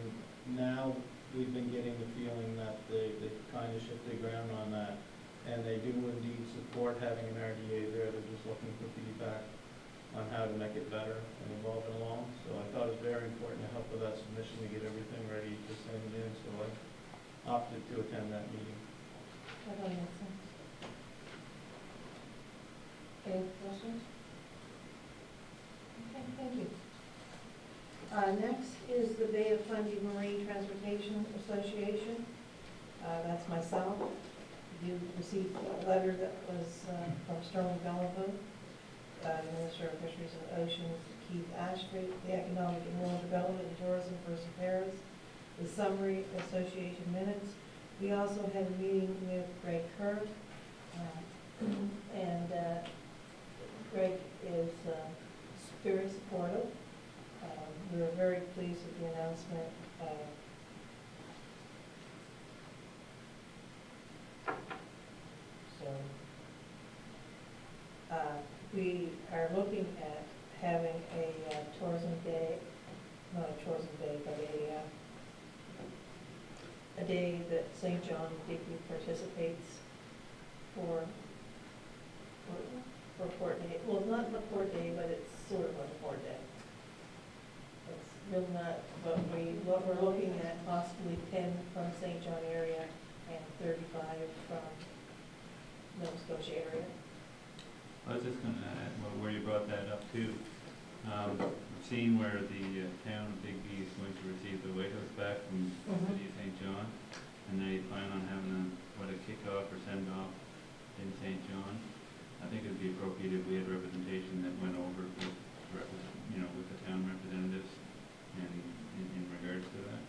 now we've been getting the feeling that they kind of shifted ground on that, and they do indeed support having an RDA there. They're just looking for feedback on how to make it better and evolve it along. So I thought it was very important to help with that submission to get everything ready to send it in, so I opted to attend that meeting. That all makes sense. Any questions? Okay, thank you. Next is the Bay of Fundy Marine Transportation Association. That's myself. You received a letter that was from Sterling Bellevue. Oceans, Keith Ashby, the Economic and Rural Development and Tourism First Paris, the summary association minutes. We also had a meeting with Greg Hurt, and Greg is very supportive. We were very pleased with the announcement. We are looking at having a tourism day, not a tourism day, but a day that St. John and Digby participates for Port Day. Well, not a Port Day, but it's sort of a Port Day. It's really not, but what we're looking at possibly 10 from St. John area and 35 from Nova Scotia area. I was just gonna add, where you brought that up too. I've seen where the town of Digby is going to receive the White House back from the city of St. John, and they plan on having a kickoff or send off in St. John. I think it'd be appropriate if we had representation that went over with, with the town representatives and in regards to that.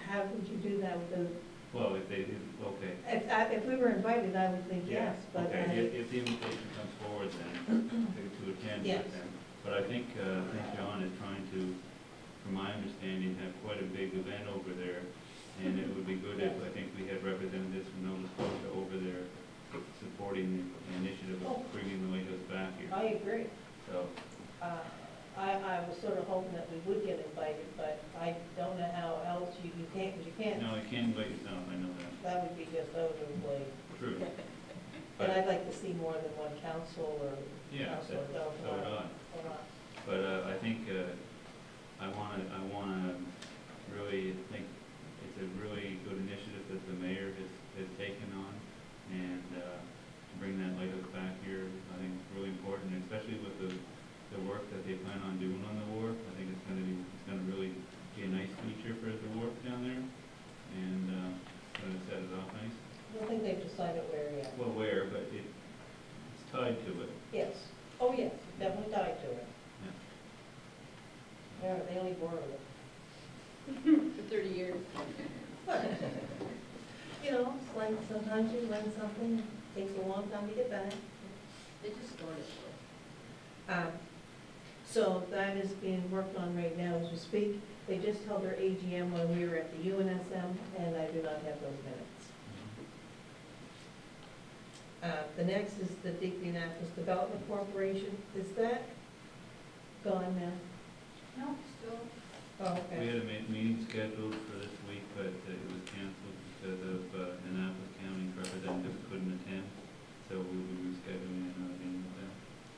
How would you do that with the? Well, if they did, okay. If we were invited, I would think yes, but. Okay, if the invitation comes forward then, to attend Yes. with them. But I think St. John is trying to, from my understanding, have quite a big event over there. And it would be good if, I think we had representatives from Nova Scotia over there supporting the initiative of bringing the White House back here. I agree. So, I was sort of hoping that we would get invited, but I don't know how else you can't, because you can't. no, you can't invite yourself, I know that. That would be just overly. True. And But, I'd like to see more than one council or yeah, council so go would I. or not. But I think I wanna really think it's a really good initiative that the mayor has taken on, and to bring that lighthouse back here, I think it's really important, especially with the work that they plan on doing on the wharf. I think it's gonna really be a nice feature for the wharf down there, and gonna set it off nice. I don't think they've decided where yet. Well, where, but it's tied to it. Yes. Oh, yes, definitely tied to it. Yeah. Yeah, they only borrowed it. For 30 years. You know, it's like sometimes you rent something, it takes a long time to get back. They just stored it for So that is being worked on right now as we speak. They just held their AGM when we were at the UNSM, and I do not have those minutes. The next is the Digby Annapolis Development Corporation. Is that gone now? No, still, Oh, We okay. had a meeting scheduled for this week, but it was canceled because of Annapolis County representatives couldn't attend, so we will be rescheduling another meeting with them.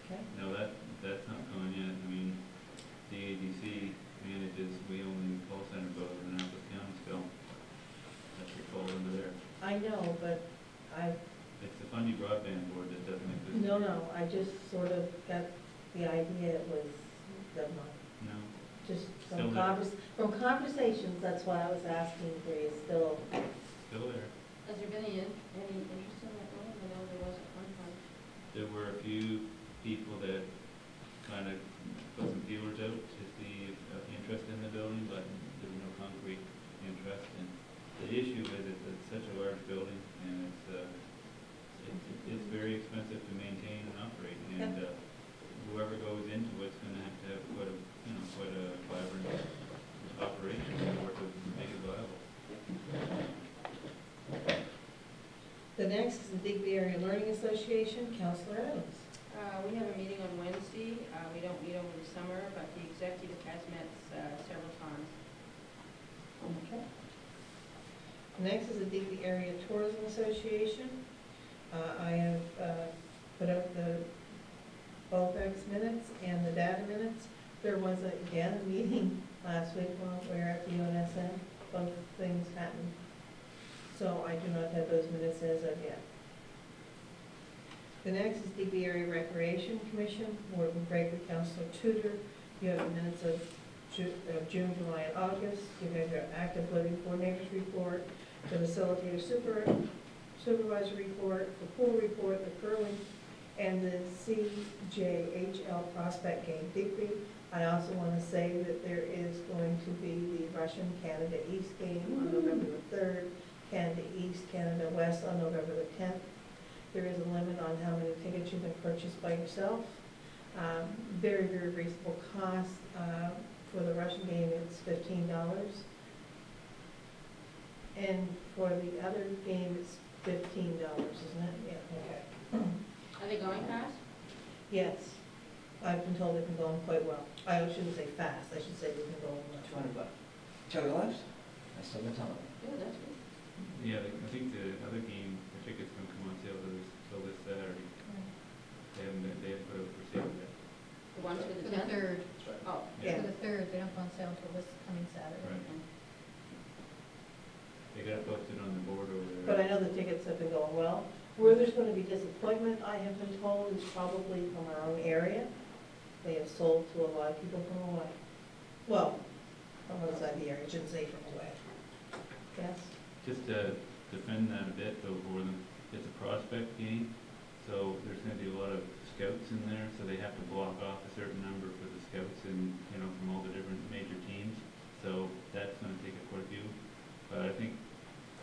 Okay. No, that's not gone yet. I mean, DADC manages, we only call center bill in Annapolis County still. That's what fall under there. I know, but It's the funny broadband board that doesn't exist. no, I just sort of got the idea it was, never mind. No, Just Still from there. from conversations, that's why I was asking for you still. still there. Has there been any interest in that building? I know there was at one time. There were a few people that kind of put some feelers out to see interest in the building, but there was no concrete interest. And the issue is it's such a large building, and it's very expensive to maintain and operate. And whoever goes into it's going to have quite a vibrant operation in order to make it viable. The next is the Digby Area Learning Association, Counselor Adams. We have a meeting on Wednesday. We don't meet over the summer, but the executive has met several times. Okay. Next is the Digby Area Tourism Association. I have put up the OPEX minutes and the data minutes. There was, again, a meeting last week while we were at the UNSM. Both things happened. So I do not have those minutes as of yet. The next is Digby Area Recreation Commission, Warden Gregory, Councilor Tudor. You have the minutes of June, July, and August. You have your active living coordinators report, the facilitator supervisor report, the pool report, the curling, and the CJHL prospect game Digby. I also want to say that there is going to be the Russian-Canada East game on November the 3rd, Canada East, Canada West on November the 10th. There is a limit on how many tickets you can purchase by yourself. Very, very reasonable cost. For the Russian game, it's $15. And for the other game, it's $15, isn't it? Yeah, okay. Are they going fast? Yes, I've been told they've been going quite well. I shouldn't say fast, I should say they've been going well. $200. $200 left? I still got time. Yeah, that's good. Yeah, I think the other game, the tickets don't come on sale till this Saturday. They haven't put out for sale yet. The ones for For the the 10th? third, Oh. Yeah. for the third, they don't go on sale until this coming Saturday. Right. They got it posted on the board over there. But I know the tickets have been going well. Where there's going to be disappointment, I have been told, is probably from our own area. They have sold to a lot of people from away. Well, from outside the area, I shouldn't say from away. Yes? Just to defend that a bit though for them, it's a prospect game, so there's gonna be a lot of scouts in there, so they have to block off a certain number for the scouts and, you know, from all the different major teams. So that's gonna take quite a few, but I think,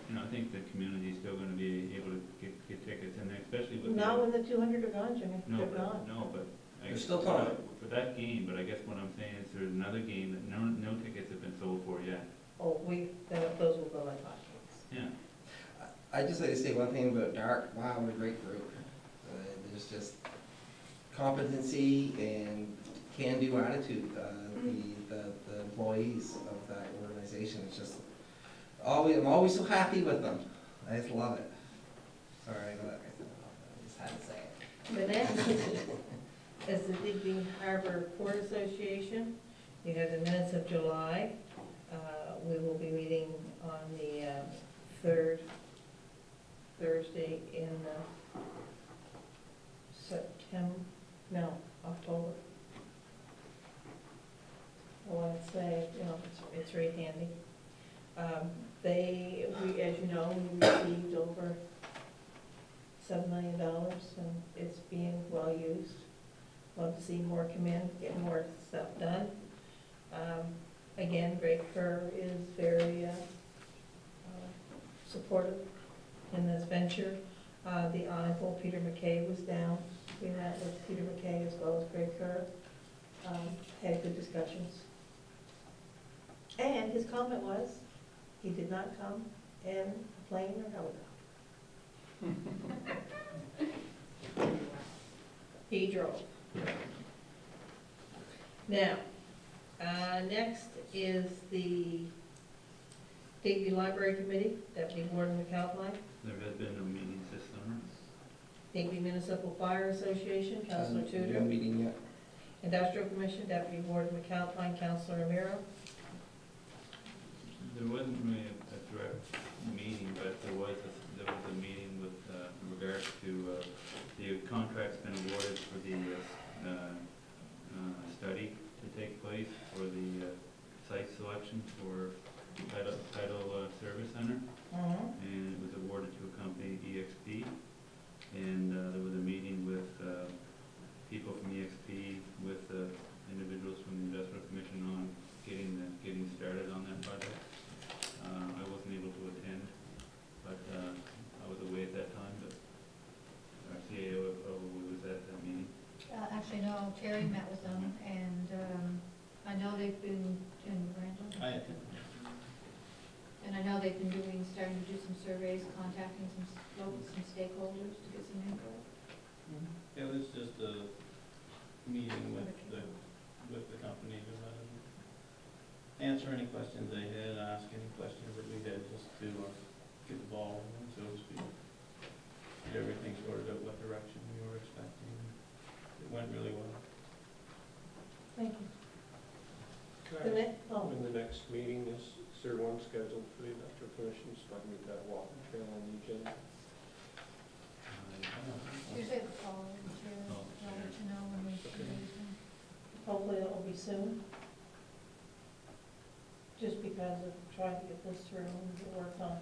you know, I think the community's still gonna be able to get tickets in there, especially with the. Not when the 200 are gone, Jimmy. No, They're gone. but. They're still coming. For that game, but I guess what I'm saying is there's another game that no tickets have been sold for yet. Oh, those will go like hotcakes. Yeah. I'd just like to say one thing about Dark. Wow, what a great group. There's just competency and can-do attitude. The employees of that organization, it's just I'm always so happy with them. I just love it. Sorry, I just had to say it. The next is the Digby Harbor Port Association. You have the minutes of July. We will be meeting on the third Thursday in October. I want to say, you know, it's right handy. As you know, we received over $7 million, and it's being well used. Love to see more come in, get more stuff done. Again, Greg Kerr is very supportive in this venture. The Honorable Peter McKay was down. We met with Peter McKay as well as Greg Kerr. Had good discussions. And his comment was, he did not come in a plane or helicopter. He drove. Now, next is the Digby Library Committee, Deputy Warden McAlpine. There has been no meetings this summer. Digby Municipal Fire Association, Councilor No Tudor. meeting yet. Industrial Commission, Deputy Warden McAlpine, Councilor Amiro. There wasn't really a direct meeting, but there was a meeting with, in regards to, the contract's been awarded for the, study to take place for the, site selection for title service center. And it was awarded to a company, EXP. And, there was a meeting with, people from EXP, with, individuals from the Industrial Commission on getting started on that project. I wasn't able to attend, but I was away at that time, but our CAO was at that meeting. Actually, no, Terry met with them, and I know they've been, Randall? I attend. And I know they've been starting to do some surveys, contacting some folks, some stakeholders to get some input. It was just a meeting with the company to let them answer any questions they had, ask any questions that we had, just to get the ball rolling, so to speak. Get everything sorted out what direction we were expecting. It went really well. Thank you. Okay. Oh, And the next meeting is there one scheduled for the Industrial Commission, so I can get that walking trail on the agenda. Usually the following, I'll let you know when we Okay. release them. hopefully it will be soon. Just because of trying to get this through and get work on.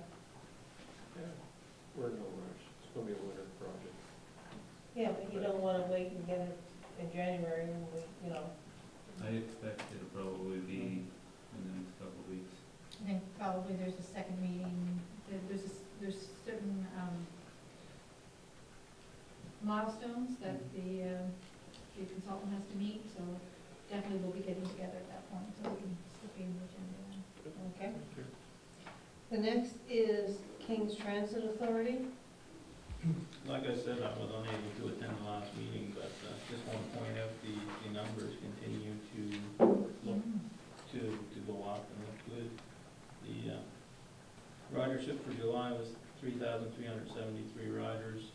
Yeah. We're in no rush. gonna be a winter project. Yeah, but you don't wanna wait and get it in January and we, you know. I expect it'll probably be in the next couple of weeks. I think probably there's a second meeting, there's certain, milestones that the consultant has to meet, so definitely we'll be getting together at that point, so we can slip in the agenda then. Okay. The next is King's Transit Authority. Like I said, I was unable to attend the last meeting, but just want to point out the numbers continue to look, to go up and look good. The ridership for July was 3,373 riders,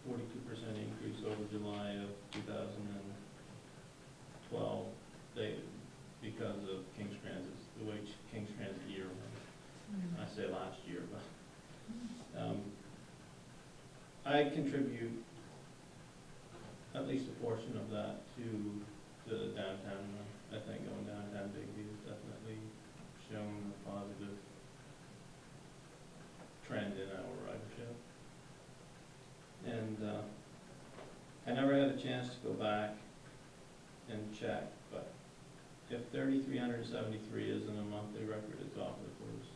42% increase over July of 2012, because of King's Transit, the way King's Transit year went. I say last year, but I contribute at least a portion of that to the downtown. I think going downtown Digby has definitely shown a positive trend in our ridership. And I never had a chance to go back and check, but if 3,373 isn't a monthly record, it's awfully close.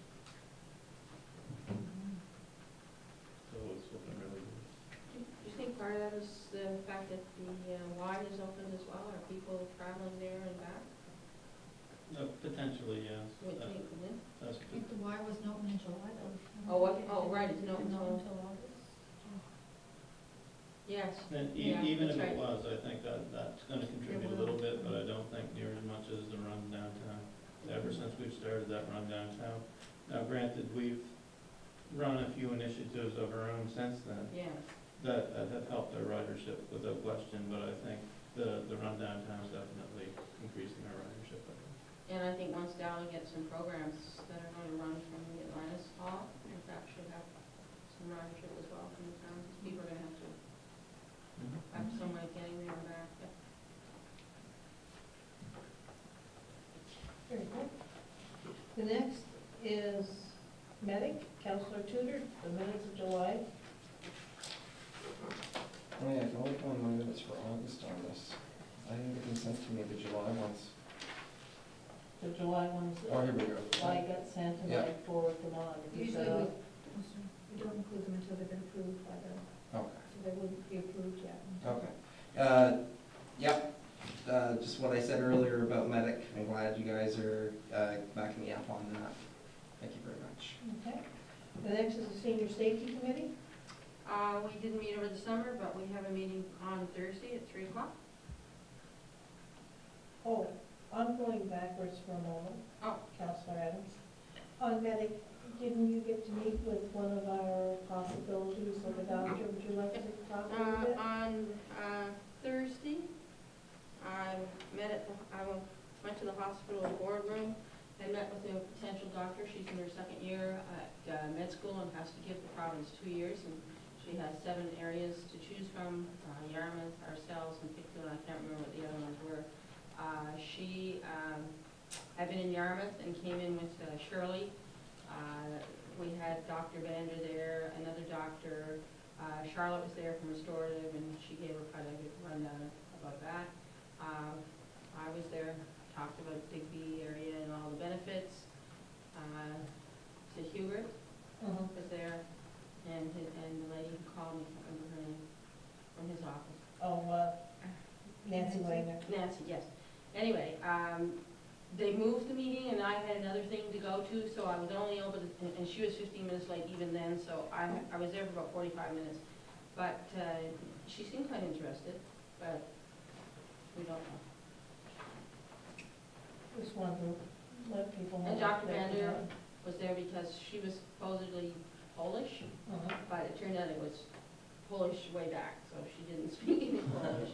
So it's looking really good. Do you think part of that is the fact that the Y is open as well? Are people traveling there and back? Potentially, yes. Would think, wouldn't it? That's I think the Y wasn't open in July though. Oh, what? Oh, right, it's not Not until, until August. yes. And Yeah, even if that's it right. was, I think that's gonna contribute a little bit, but I don't think near as much as the run downtown. Ever since we've started that run downtown. Now granted, we've run a few initiatives of our own since then Yeah. that have helped our ridership without question, but I think the run downtown is definitely increasing our ridership. And I think once Dally gets some programs that are going to run from the Atlantis Hall, in fact, should have some ridership as well from the town, because people are going to have some way of getting there and back. Yeah. Very good. The next is Medic, Counselor Tudor, the minutes of July. Oh yeah, I can only find my minutes for August on this. I didn't get them sent to me, the July ones. The July ones, Oh, here we go. I got sent and Yeah. I forwarded them on. If you Usually said, we don't include them until they've been approved by the, Okay. so they wouldn't be approved yet. Okay. Yep, just what I said earlier about Medic, I'm glad you guys are backing me up on that. Thank you very much. Okay. The next is the Senior Safety Committee. We didn't meet over the summer, but we have a meeting on Thursday at 3 o'clock. Oh, I'm going backwards for a moment. Oh. Counselor Adams. On Medic, didn't you get to meet with one of our possibilities of a doctor? Would you like to talk a little bit? On Thursday, I went to the hospital boardroom. I met with a potential doctor. She's in her second year at med school and has to give the province 2 years. And she has 7 areas to choose from, Yarmouth, ourselves, and Pictou, I can't remember what the other ones were. She had been in Yarmouth and came in with Shirley. We had Dr. Vander there, another doctor. Charlotte was there from Restorative, and she gave her quite a good rundown about that. I was there, talked about Digby area and all the benefits. Sid Hubert was there, and the lady who called me, I can't remember her name, from his office. Oh, Nancy Wagner. Nancy, yes. Anyway, they moved the meeting and I had another thing to go to, so I was only able to, and she was 15 minutes late even then, so I was there for about 45 minutes. But she seemed quite interested, but we don't know. Just wanted to let people know. And Dr. that Vander was there because she was supposedly Polish, but it turned out it was Polish way back, so she didn't speak any Polish.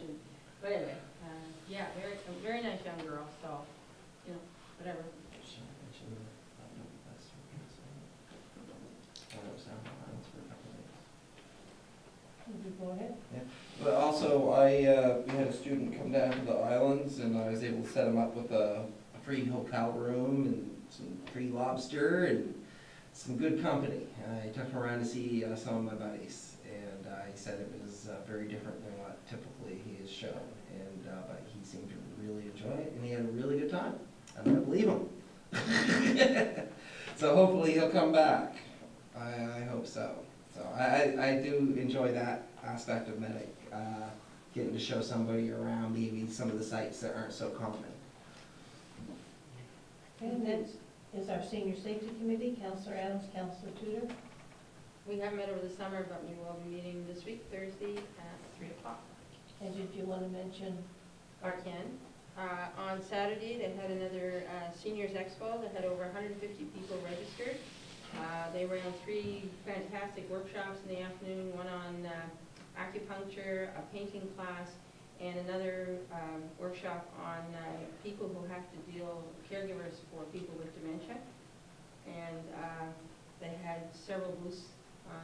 But anyway, yeah, a very nice young girl, so, you know, whatever. Would you go ahead? But also, we had a student come down to the islands, and I was able to set him up with a free hotel room and some free lobster and some good company. I took him around to see some of my buddies, and he said it was very different than what typically he is shown. And but he seemed to really enjoy it, and he had a really good time. And I believe him. So hopefully he'll come back. I hope so. So I do enjoy that aspect of Medic, getting to show somebody around maybe some of the sites that aren't so common. And next is our Senior Safety Committee, Counselor Adams, Counselor Tudor. We haven't met over the summer, but we will be meeting this week, Thursday at 3 o'clock. And did you want to mention? Or can. On Saturday, they had another Seniors Expo that had over 150 people registered. They ran 3 fantastic workshops in the afternoon, one on acupuncture, a painting class, and another workshop on people who have to deal, caregivers for people with dementia. And they had several booths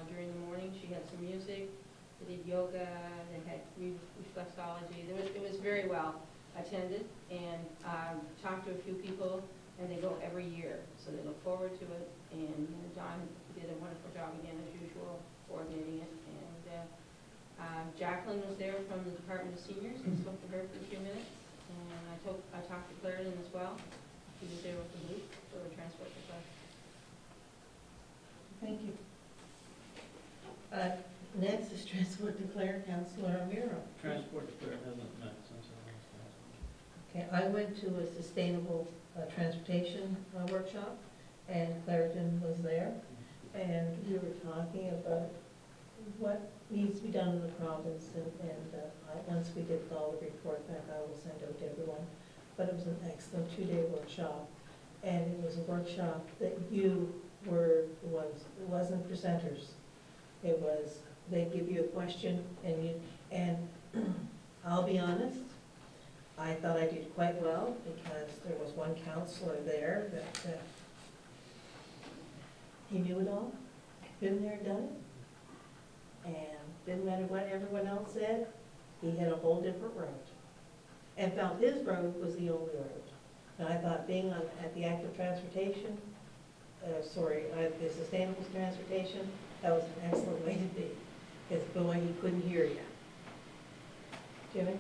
during the morning. She had some music, they did yoga, they had reflexology. It was very well attended, and talked to a few people, and they go every year, so they look forward to it. And Don did a wonderful job again, as usual, coordinating it. And Jacqueline was there from the Department of Seniors. I spoke to her for a few minutes, and I talked to Clarendon as well. He was there with the loop for Transport to Clare. Thank you. Next is Transport to Clare, Counselor O'Meara. Transport to Clare hasn't met since our last council. Okay, I went to a sustainable transportation workshop, and Clarendon was there, and we were talking about what needs to be done in the province, and once we get all the report back, I will send out to everyone. But it was an excellent 2-day workshop, and it was a workshop that you were the ones, it wasn't presenters. It was, they give you a question, and I'll be honest, I thought I did quite well, because there was one counselor there that he knew it all, been there, done it, and didn't matter what everyone else said, he had a whole different road, and felt his road was the only road. And I thought being at the active transportation, the sustainable transportation, that was an excellent way to be, because boy, he couldn't hear you. Jimmy?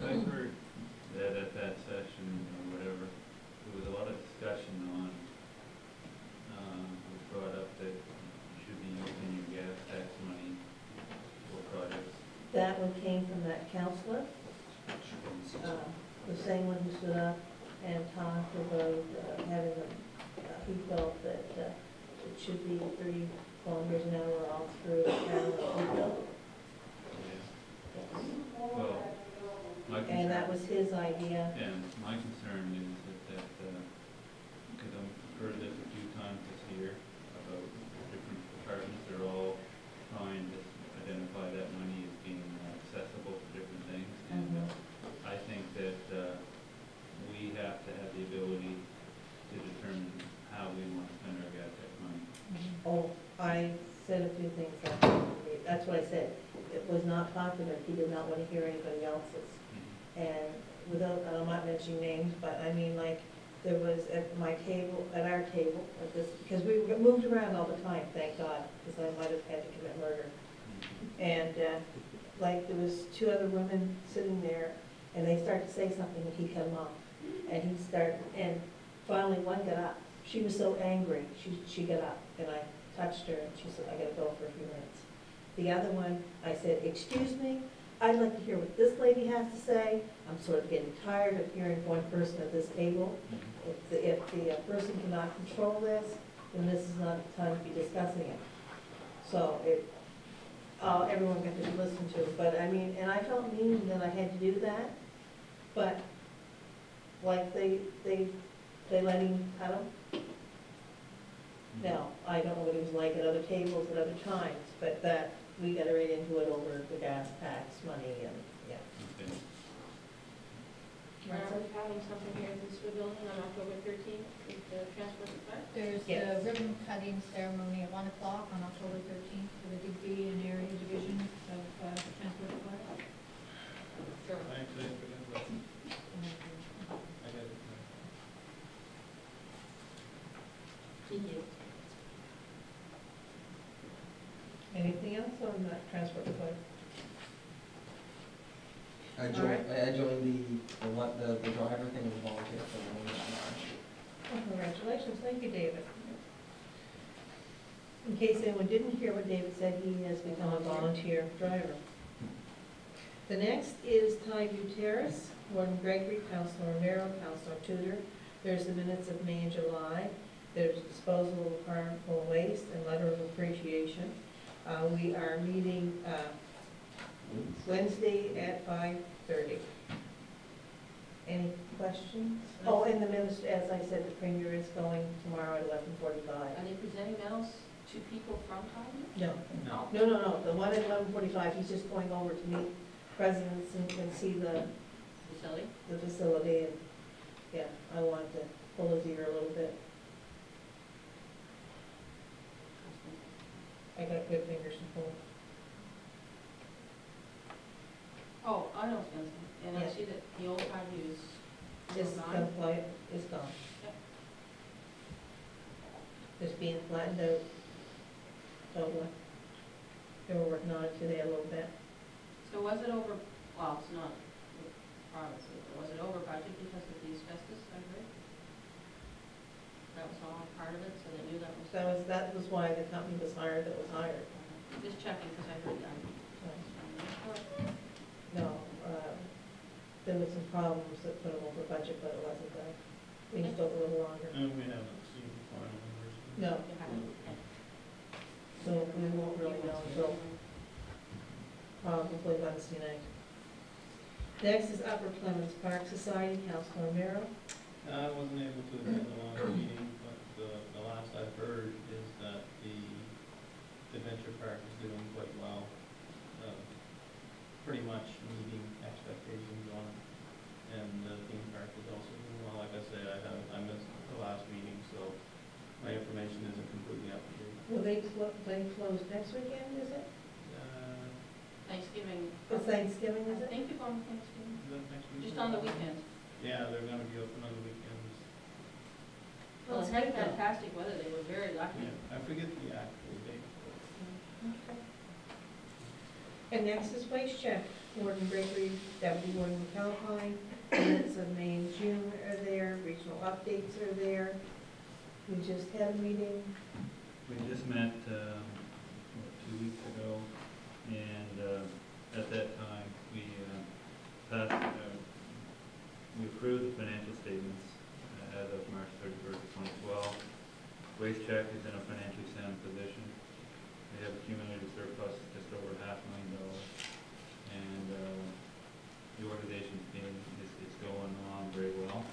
I heard that at that session, or whatever, there was a lot of discussion on, was brought up that you should be using your gas tax money for projects. That one came from that counselor, the same one who stood up and talked about having he felt that it should be 30 kilometers an hour all through the town of Oakville. Well, my concern. And that was his idea. Yeah, my concern is that, because I've heard this a few times this year about different departments, they're all trying to identify that money as being accessible for different things. And I think that we have to have the ability to determine how we want to spend our gas tax money. Oh, I said a few things. That's what I said. It was not popular. He did not want to hear anybody else's. And without, I'm not mentioning names, but I mean, like, there was at my table, at our table, at this, because we moved around all the time, thank God, because I might have had to commit murder. And like, there was 2 other women sitting there, and they started to say something, and he cut them off. And he started, and finally one got up. She was so angry, she got up, and I touched her, and she said, I gotta go for a few minutes. The other one, I said, excuse me, I'd like to hear what this lady has to say. I'm sort of getting tired of hearing one person at this table. If the person cannot control this, then this is not the time to be discussing it. So everyone got to listen to it. But I mean, and I felt mean that I had to do that. But like they let him cut him. Now, I don't know what he was like at other tables at other times, but that we got right into it over the gas tax money and, yeah. Okay. We're having something here at the Swiss building on October 13th with the Transport to Clare. There's Yes. the ribbon cutting ceremony at 1 o'clock on October 13th for the Digby and area division of Transport to Clare. Sure. I actually forgot about it. I got it. Thank you. Anything else on that transport deployment? I All right. joined the driver thing as volunteer for the one in March. Well, congratulations, thank you, David. In case anyone didn't hear what David said, he has become a volunteer driver. The next is Ty Terrace, Warden Gregory, Councilor Romero, Councilor Tudor. There's the minutes of May and July. There's disposal of harmful waste and letter of appreciation. We are meeting Wednesday at 5:30. Any questions? Oh, and the minister, as I said, the premier is going tomorrow at 11:45. Are they presenting medals to people from Tanya? No, No. no, the one at 11:45, he's just going over to meet presidents and see the Facility? facility, and, yeah, I want to pull his ear a little bit. I got good fingers to pull. Oh, I know Spencer, and I Yeah. see that the old Highview is This gone. gunflight is gone. Yep. It's being flattened out totally. They were working on it today a little bit. So was it over, well, it's not the province, but was it over budget because of the asbestos, I heard? That was all part of it, so they knew that was. That was why the company was hired that was hired. Just checking, because I heard that. No, there was some problems that put them over budget, but it wasn't that. We just took a little longer. And we haven't seen the final numbers. No, You haven't? so we won't really know until probably Wednesday night. Next is Upper Clemens Park Society, Councilor Romero. I wasn't able to attend the last meeting, but the last I've heard is that the Adventure Park is doing quite well. Pretty much meeting expectations on it. And the theme park is also doing well. Like I say, I missed the last meeting, so my information isn't completely up to date. Will they close next weekend, is it? Thanksgiving. It's Thanksgiving, is I it? think you're going to Thanksgiving, Is that next week? just on the weekends. Yeah, they're gonna be open on the weekends. Well, it's it's had good though. fantastic weather, they were very lucky. Yeah, I forget the actual date. Okay. And next is Waste Check. Warden Gregory, Deputy Warden McAlpine, minutes of May and June are there, regional updates are there. We just had a meeting. We just met, 2 weeks ago, and at that time, we passed, we approved the financial statements as of March 31st, 2012. Waste Check is in a financially sound position. They have accumulated surplus just over $500,000, and the organization's it's going along very well.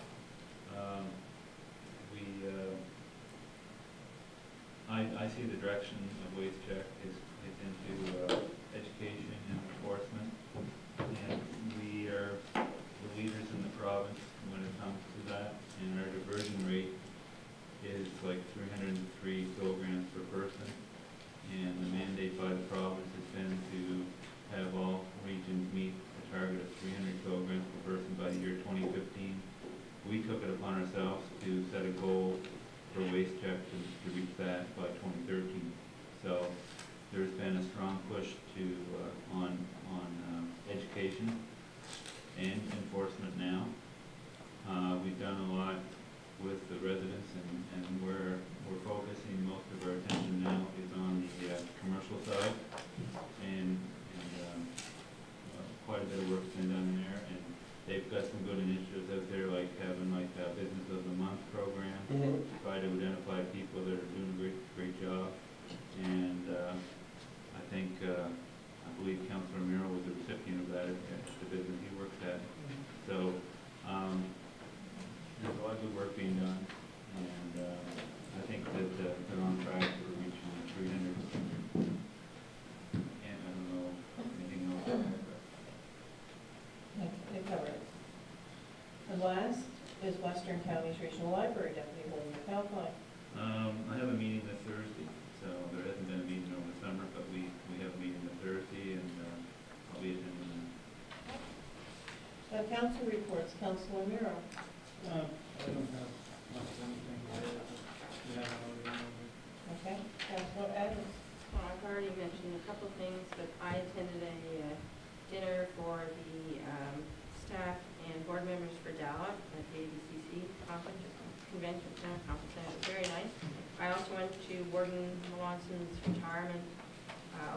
I see the direction of Waste Check is into education and enforcement, and we are the leaders in the province when it comes to that, and our diversion rate is like 303 kilograms per person, and the mandate by the province has been to have all regions meet a target of 300 kilograms per person by the year 2015. We took it upon ourselves to set a goal for Waste Check to reach that by 2013. So there's been a strong push to on education and enforcement now. We've done a lot with the residents, and we're focusing most of our attention now is on the commercial side, and quite a bit of work's been done there, and they've got some good initiatives out there, like having like a Business of the Month program, try to identify people that are doing a great job, and I think, I believe Councilor Romero was a recipient of that at the business he works at. So, there's a lot of good work being done, and I think that they're on track for reaching 300. And I don't know anything else on that, but They cover it. And last is Western Counties Regional Library, Deputy Warden McAlpine. I have a meeting this Thursday, so there hasn't been a meeting over the summer, but we have a meeting this Thursday, and I'll be attending that. Council reports, Councilor Romero. I don't have much of anything to add. We haven't already known. Okay, Councilor Adams. Well, I've I've already mentioned a couple of things, but I attended a dinner for the staff and board members for Dallas at the ABCC conference, convention center, conference center. It was very nice. I also went to Warden Melanson's retirement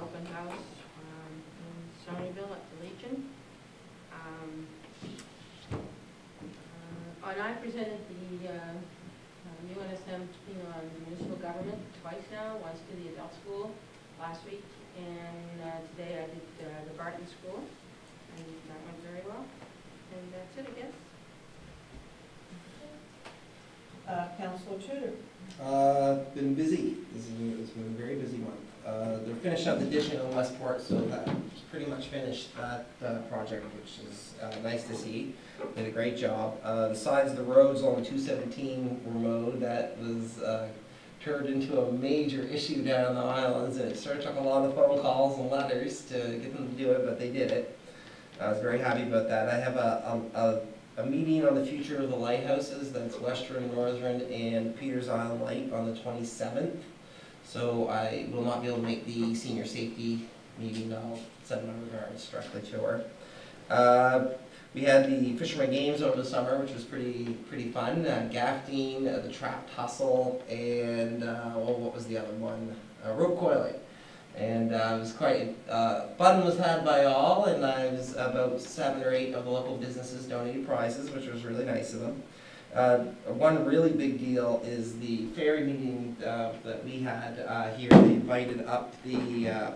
open house in Stonyville at the Legion. And I presented the new NSM on municipal government twice now, once to the adult school last week, and today I did the Barton School, and that went very well. And that's it, I guess. Councilor Tudor. Been busy. It's been a very busy month. They're finishing up the addition in Westport, so that's pretty much finished that project, which is nice to see. Did a great job. The sides of the roads on 217 were mowed. That was turned into a major issue down in the islands, and it sort of took a lot of phone calls and letters to get them to do it, but they did it. I was very happy about that. I have a meeting on the future of the lighthouses. That's Western, Northern, and Peters Island Light on the 27th. So I will not be able to make the senior safety meeting. I'll send my regards directly to her. We had the Fisherman Games over the summer, which was pretty fun. Gafting, the trap tussle, and what was the other one? Rope coiling. And it was quite, fun was had by all, and I was about 7 or 8 of the local businesses donated prizes, which was really nice of them. One really big deal is the ferry meeting that we had here. They invited up the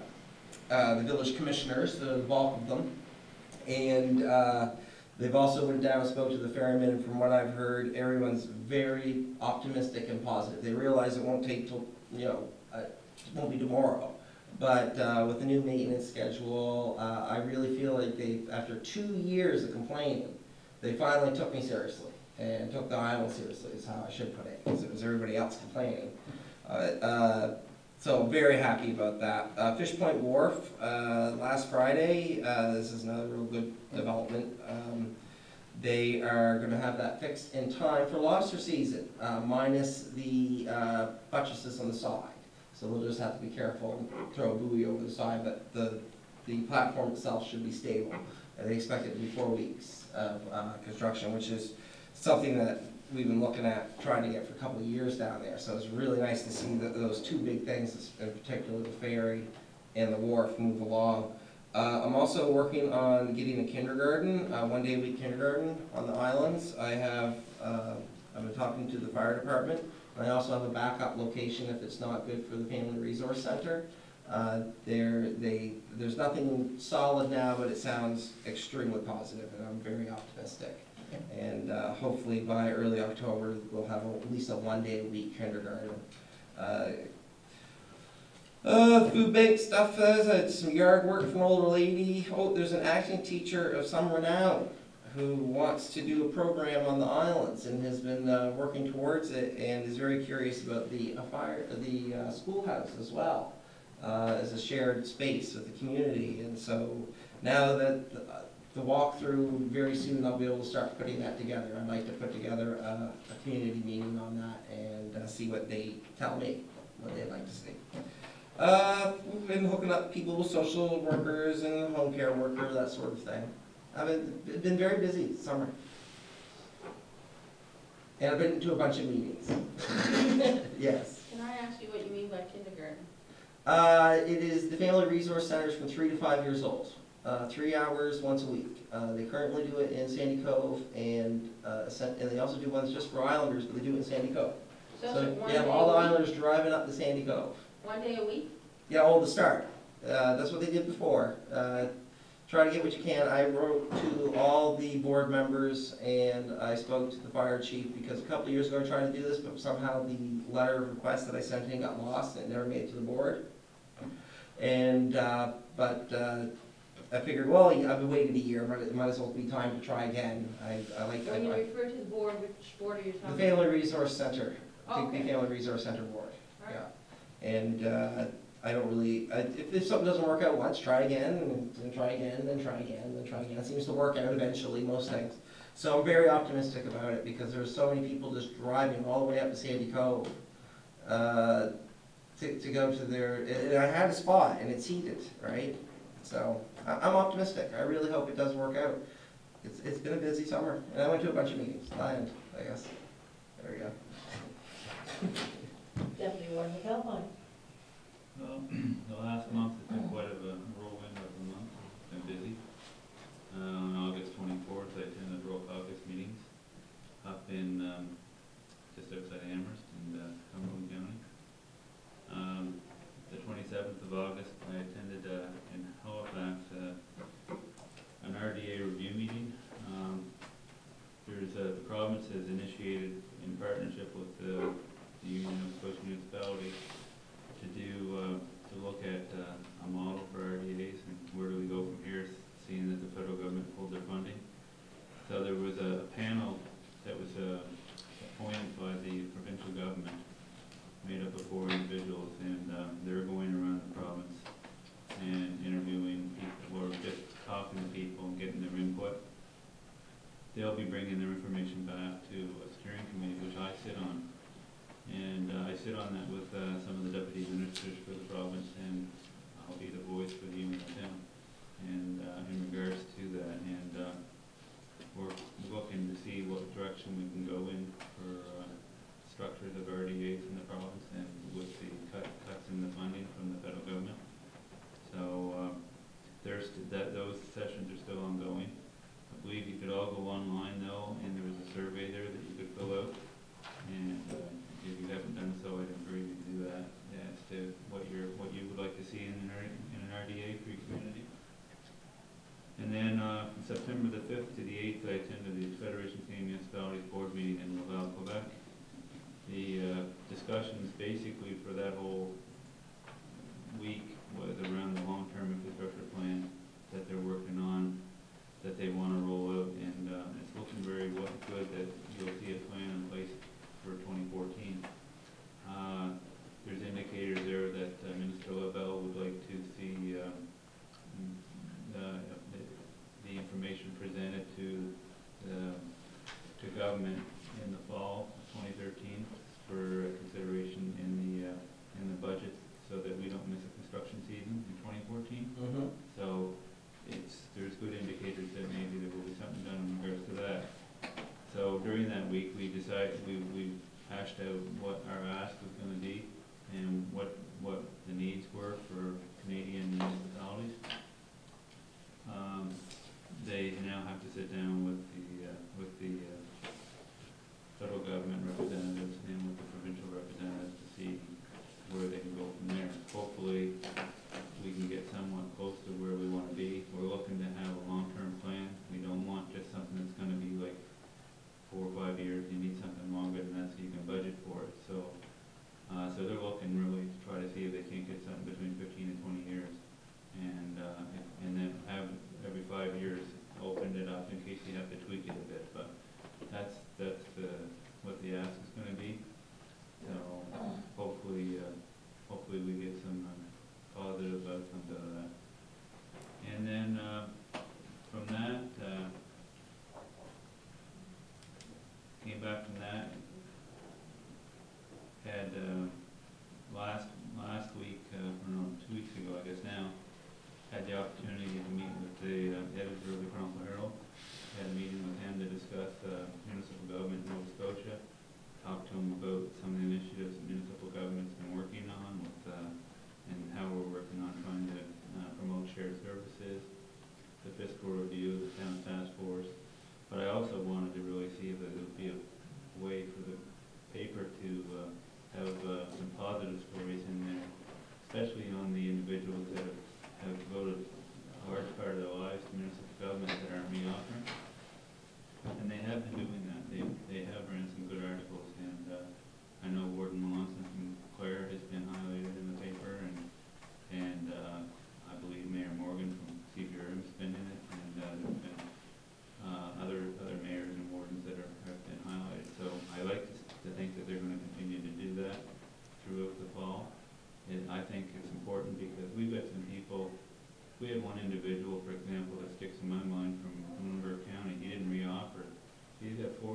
village commissioners, the bulk of them, and they've also went down and spoke to the ferrymen, and from what I've heard, everyone's very optimistic and positive. They realize it won't take till, it won't be tomorrow. But with the new maintenance schedule, I really feel like after 2 years of complaining, they finally took me seriously and took the island seriously is how I should put it, because it was everybody else complaining. So I'm very happy about that. Fish Point Wharf, last Friday, this is another real good development. They are going to have that fixed in time for lobster season, minus the buttresses on the side. So they'll just have to be careful and throw a buoy over the side, but the platform itself should be stable. And they expect it to be 4 weeks of construction, which is something that we've been looking at trying to get for a couple of years down there. So it's really nice to see that those 2 big things, in particular the ferry and the wharf, move along. I'm also working on getting a kindergarten, 1-day-a-week kindergarten on the islands. I've been talking to the fire department. I also have a backup location if it's not good for the Family Resource Center. There's nothing solid now, but it sounds extremely positive, and I'm very optimistic. And hopefully by early October, we'll have at least a 1-day-a-week kindergarten. The food bank stuff, some yard work from an older lady. Oh, there's an acting teacher of some renown who wants to do a program on the islands and has been working towards it, and is very curious about the schoolhouse as well, as a shared space with the community. And so now that the walkthrough, very soon I'll be able to start putting that together. I'd like to put together a community meeting on that and see what they tell me, what they'd like to see. We've been hooking up people with social workers and home care workers, that sort of thing. I've been very busy this summer. And I've been to a bunch of meetings. Yes. Can I ask you what you mean by kindergarten? It is the Family Resource Centers from 3 to 5 years old. 3 hours once a week. They currently do it in Sandy Cove, and they also do ones just for Islanders, but they do it in Sandy Cove. So you have all the Islanders driving up to Sandy Cove. 1 day a week? Yeah, to start. That's what they did before. Try to get what you can. I wrote to all the board members, and I spoke to the fire chief, because a couple of years ago I tried to do this, but somehow the letter of request that I sent in got lost and it never made it to the board. And I figured, well, I've been waiting a year, but it might as well be time to try again. When you refer to the board, which board are you talking about? The Family Resource Center. Oh, okay. The Family Resource Center board. All right. Yeah. And I don't really, if something doesn't work out once, try again, and then try again, then try again, then try again. It seems to work out eventually, most things. So I'm very optimistic about it, because there's so many people just driving all the way up to Sandy Cove to go to their, and I had a spot, and it's heated, right? So, I'm optimistic, I really hope it does work out. It's been a busy summer, and I went to a bunch of meetings, I guess. There we go. Deputy Warden McAlpine. Well, the last month has been quite of a whirlwind of a month. It's been busy. On August 24th, I attended Rural Caucus meetings up in just outside Amherst in Cumberland County. The 27th of August, I attended in Halifax an RDA review meeting. The province has initiated, in partnership with the Union of Scotia Municipalities, to look at a model for RDAs and where do we go from here, seeing that the federal government pulled their funding. So there was a panel that was appointed by the provincial government, made up of 4 individuals, and they're going around the province and interviewing people, or just talking to people and getting their input. They'll be bringing their information back to a steering committee, which I sit on. And I sit on that with some of the deputy ministers for the province, and I'll be the voice for the UNSM. And in regards to that, and we're looking to see what direction we can go in for structures of RDAs in the province, and with the cuts in the funding from the federal government. So those sessions are still ongoing. I believe you could all go online though, and there was a survey there that you could fill out. And if you haven't done so, I'd encourage you to do that, as to what you would like to see in an RDA for your community. And then from September the 5th to the 8th, I attended the Federation of Canadian Municipalities Board meeting in Laval, Quebec. The discussions basically for that whole week was around the long-term infrastructure plan that they're working on, that they want to roll out, and it's looking very good that you'll see a plan in place for 2014. There's indicators there that Minister Lavelle would like to see the information presented to government in the fall of 2013 for consideration in the budget, so that we don't miss a construction season in 2014. So there's good indicators that maybe there will be something done in regards to that. So during that week, we decided, we hashed out what our ask was going to be and what the needs were for Canadian municipalities. They now have to sit down with the federal government representatives and with the provincial representatives to see where they can go from there. Hopefully, we can get somewhat close to where we want to be. We're looking to have a long-term plan. We don't want just something that's going to be like 4 or 5 years. You need something longer than that so you can budget for it. So they're looking really to try to see if they can't get something between 15 and 20 years, and then have every 5 years opened it up in case you have to tweak it a bit. But that's what the ask is going to be. So hopefully we get some positive outcomes out of that. And then from that, came back from that, had last week, or no, 2 weeks ago I guess now, had the opportunity to meet with the editor of the Chronicle Herald. Had a meeting with him to discuss municipal government in Nova Scotia. Talked to him about some of the initiatives that municipal government's been working on with, and how we're working on trying to promote shared services, the fiscal review, the town task force. But I also wanted to really see if there would be a way for the paper to have some positive stories in there, especially on the individuals that have devoted a large part of their lives to municipal government that aren't reoffering. And they have been doing that. They have ran some good articles, and I know Warden Melanson from Clare has been highlighted in the paper, and I believe Mayor Morgan from CBRM has been in it, and there's been other mayors and wardens that have been highlighted. So I like to think that they're going to continue to do that throughout the fall. I think it's important because we've got some people. We had one individual, for example, that sticks in my mind from Lunenburg County. He didn't reoffer. He's got 4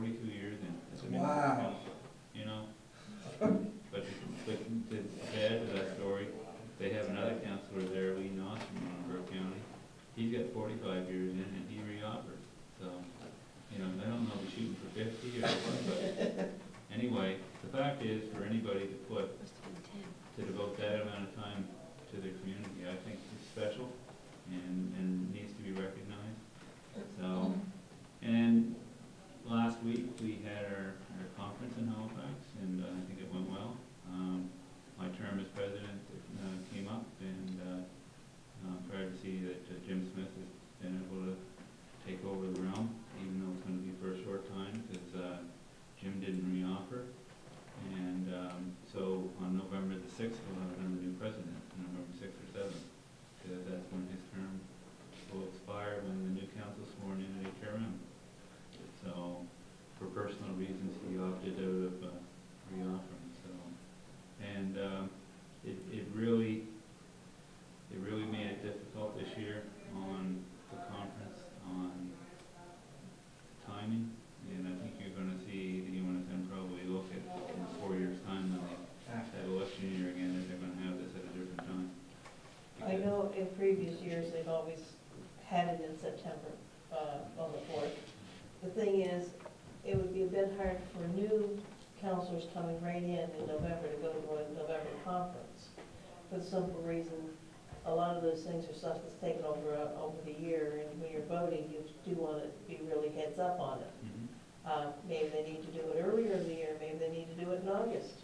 in previous years, they've always had it in September, on the 4th. The thing is, it would be a bit hard for new counselors coming right in November to go to a November conference. For the simple reason, a lot of those things are stuff that's taken over the year, and when you're voting, you do want to be really heads up on it. Maybe they need to do it earlier in the year, maybe they need to do it in August.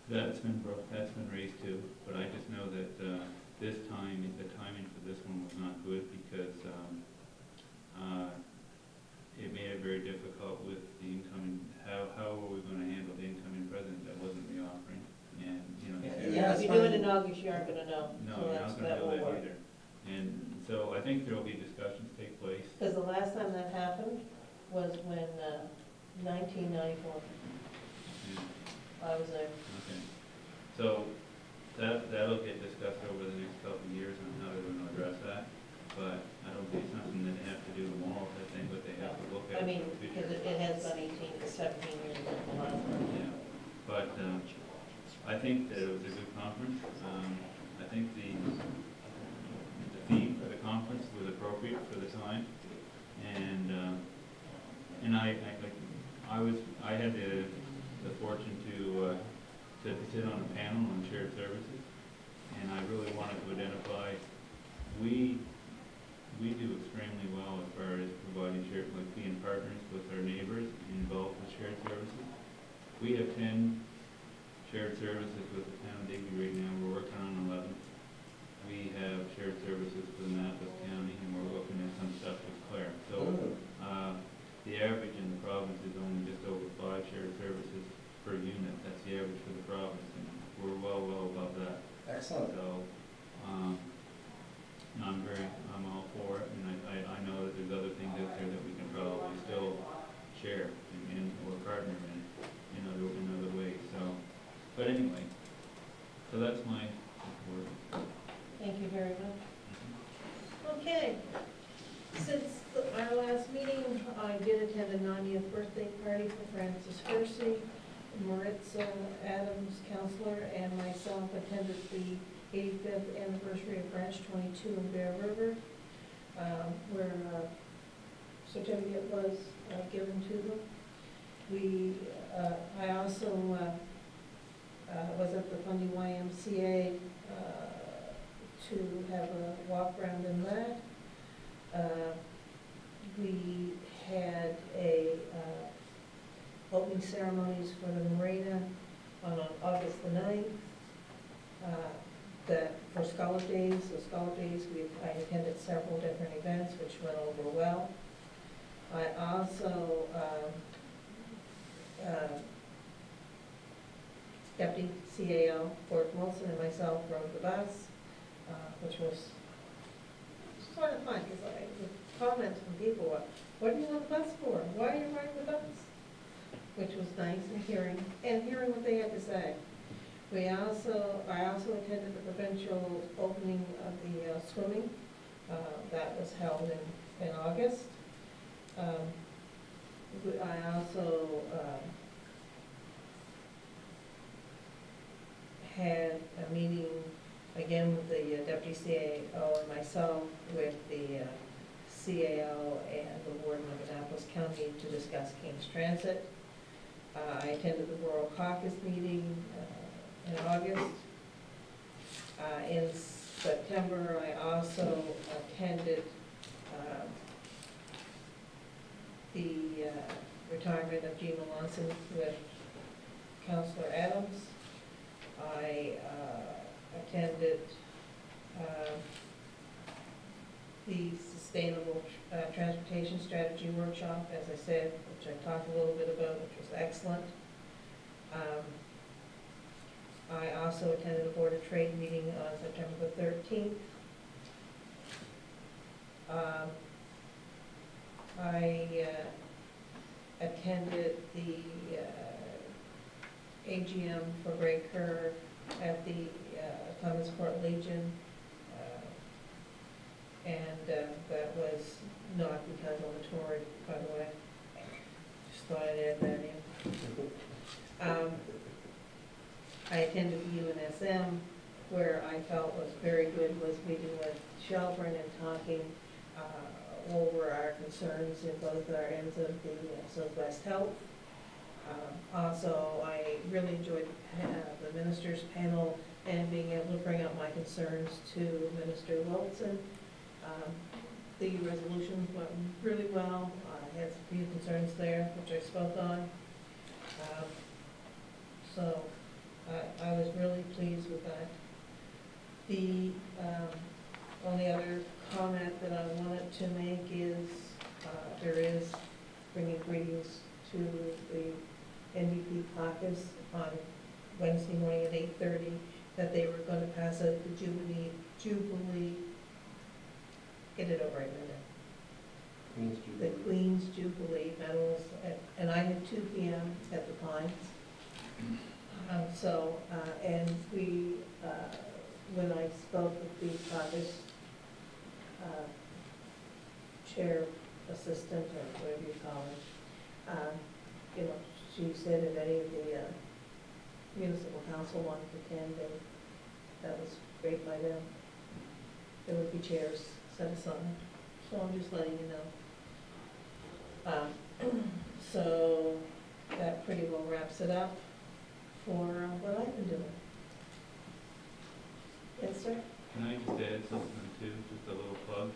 That's been raised too, but I just know that the timing for this one was not good because it made it very difficult with the incoming, how were we going to handle the incoming president that wasn't the offering? And, you know, Yeah, If you do it in August, you aren't gonna know. no, So you're that's- not going to know won't that work. either. And so I think there will be discussions take place. Because the last time that happened was when, 1994, And, I was there. okay. So that'll get discussed over the next couple of years on how they're going to address that. But I don't think it's something that they have to do tomorrow, I think, but they have to look at. I mean, for the future. because it has been 18 to 17 years since the last one. Yeah, but I think that it was a good conference. I think the theme for the conference was appropriate for the time, and I had the fortune to sit on a panel on shared services, and I really wanted to identify we do extremely well as far as providing shared, like being partners with our neighbors involved with shared services. We have 10 shared services with the town of Digby right now. We're working on 11. We have shared services for the Mathis County, and we're looking at some stuff with Clare. So the average in the province is only just over 5 shared services per unit. That's the average for the province, and we're well above that. Excellent. So I'm all for it, and I know that there's other things out there that we can probably still share or partner in other ways. So, but anyway, so that's my report. Thank you very much. Okay, since our last meeting, I did attend a 90th birthday party for Francis Hersey. Maritza Adams, counselor, and myself attended the 85th anniversary of Branch 22 in Bear River, where a certificate was given to them. I also was at the Fundy YMCA to have a walk around in that. We had opening ceremonies for the marina on August the 9th. For Scholar Days, I attended several different events which went over well. I also, Deputy CAO Fort Wilson and myself rode the bus, which was sort of fun, because I would comment from people, what do you want the bus for? Why are you riding the bus? Which was nice, and hearing what they had to say. I also attended the provincial opening of the swimming. That was held in August. I also had a meeting again with the Deputy CAO and myself with the CAO and the Warden of Annapolis County to discuss King's Transit. I attended the Rural Caucus meeting in August. In September, I also attended the retirement of Gina Lonson with Councillor Adams. I attended the Sustainable Transportation Strategy Workshop, as I said, which I talked a little bit about, which was excellent. I also attended a Board of Trade meeting on September the 13th. I attended the AGM for Greg Kerr at the Clemens Court Legion, and that was not because of the Tory, by the way. Just thought I'd add that in. I attended the UNSM where I felt was very good was meeting with Shelburne and talking over our concerns in both our ends of the Southwest Health. Also, I really enjoyed the minister's panel and being able to bring up my concerns to Minister Wilson. The resolutions went really well. I had some few concerns there, which I spoke on. So I was really pleased with that. The only other comment that I wanted to make is there is bringing greetings to the NDP caucus on Wednesday morning at 8:30, that they were going to pass out the Jubilee, get it over right now. The Queen's Jubilee medals, and I had 2 p.m. at the Pines. And we, when I spoke with the caucus chair assistant, or whatever you call it, you know, she said if any of the municipal council wanted to attend, that was great by them. There would be chairs set aside, so I'm just letting you know. So that pretty well wraps it up for what I've been doing. Yes, sir? Can I just add something too, just a little plug?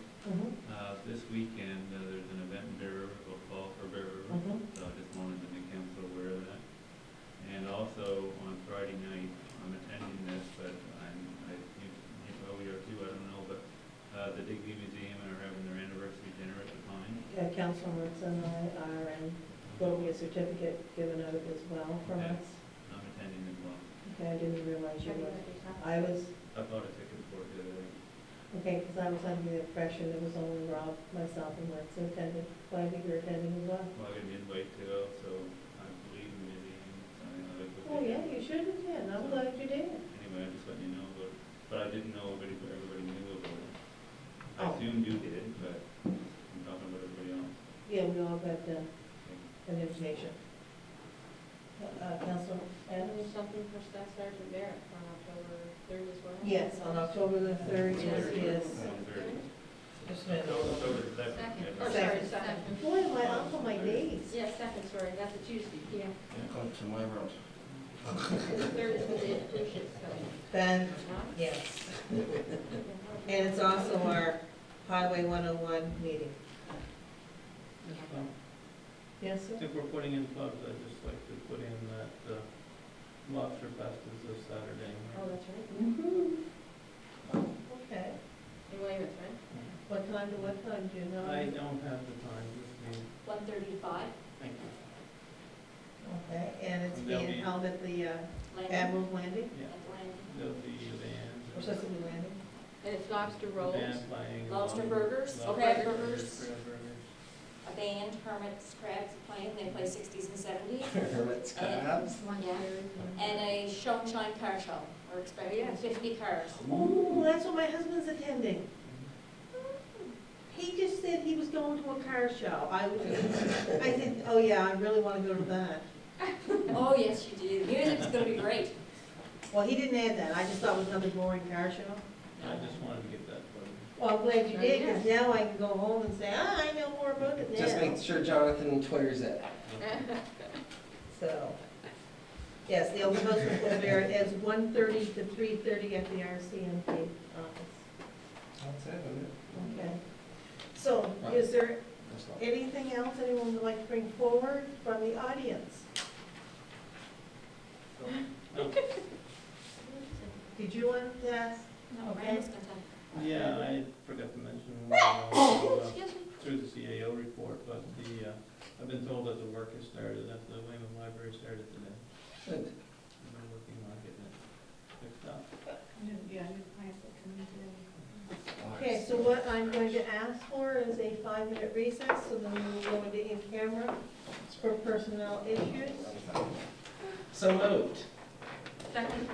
This weekend, there's an event in Bear River called Fall for Bear River, so I just wanted to make council aware of that. And also, on Friday night, I'm attending this, but you probably are too, I don't know, but the Digby Museum are having their anniversary dinner at the Pine. Yeah, Councilor Ritz and I are, and there'll be a certificate given out as well from Yeah. us. I'm attending as well. Okay, I didn't realize you were. I was, I bought a ticket for it the other day. okay, because I was under the impression it was only Rob, myself, and Ritz who attended. Well, I think you're attending as well. Well, I got an invite to go, so I believe in the museum, so I like what Oh, they yeah, do. you should attend. I'm glad you did. Anyway, I just let you know about it, but I didn't know everybody knew about it. I Oh. assumed you did, but I'm talking about everybody else. Yeah, we all got an invitation. Councilor And Adams? there's something for Staff Sergeant Barrett on October 3rd as well? Yes, on October the 3rd, yes. Just a minute. October the second. Second. Oh, sorry, second. Boy, am I off on my days. Yeah, second, sorry, that's a Tuesday, yeah. Come to my world. And the 3rd is the day the cruise ship's coming. Then, Huh? yes. And it's also our Highway 101 meeting. Yes, sir? If we're putting in plugs, I'd just like to put in that Lobster Fest is this Saturday. Oh, that's right. Okay. In Weymouth, right? What time to what time, do you know? I don't have the time, just need, 1:35, thank you. Okay, and it's And they'll being be- held at the landing Admiral's Landing, Yeah, at the landing. there'll be a band. or Sesame Landing? And it's lobster The rolls. band playing. Lobster along- burgers, lobster crab burgers. Crab burgers. A band, Hermit's Crabs playing, they play 60s and 70s. Hermit's Crabs. Yeah. And a show and shine car show. We're expecting Yes. 50 cars. Oh, that's what my husband's attending. He just said he was going to a car show. I said, oh yeah, I really want to go to that. Oh, yes, you do. The music's gonna be great. Well, he didn't add that. I just thought it was another boring car show. I just wanted to get that plugged. Well, I'm glad you did, because now I can go home and say, I know more about it now. Just make sure Jonathan Twitters it. So, yes, the open house will be at 1:30 to 3:30 at the RCMP office. That's it, isn't it? Okay. So, is there anything else anyone would like to bring forward from the audience? No. Did you want to ask? No, Okay. Randall's gonna tell. Yeah, I forgot to mention, Excuse me. through the CAO report, but I've been told that the work has started at the Weymouth Library, started today. Good. I've been working on getting it fixed up. Okay, so what I'm going to ask for is a 5-minute recess, so then we'll go into in-camera for personnel issues. So moved. Second.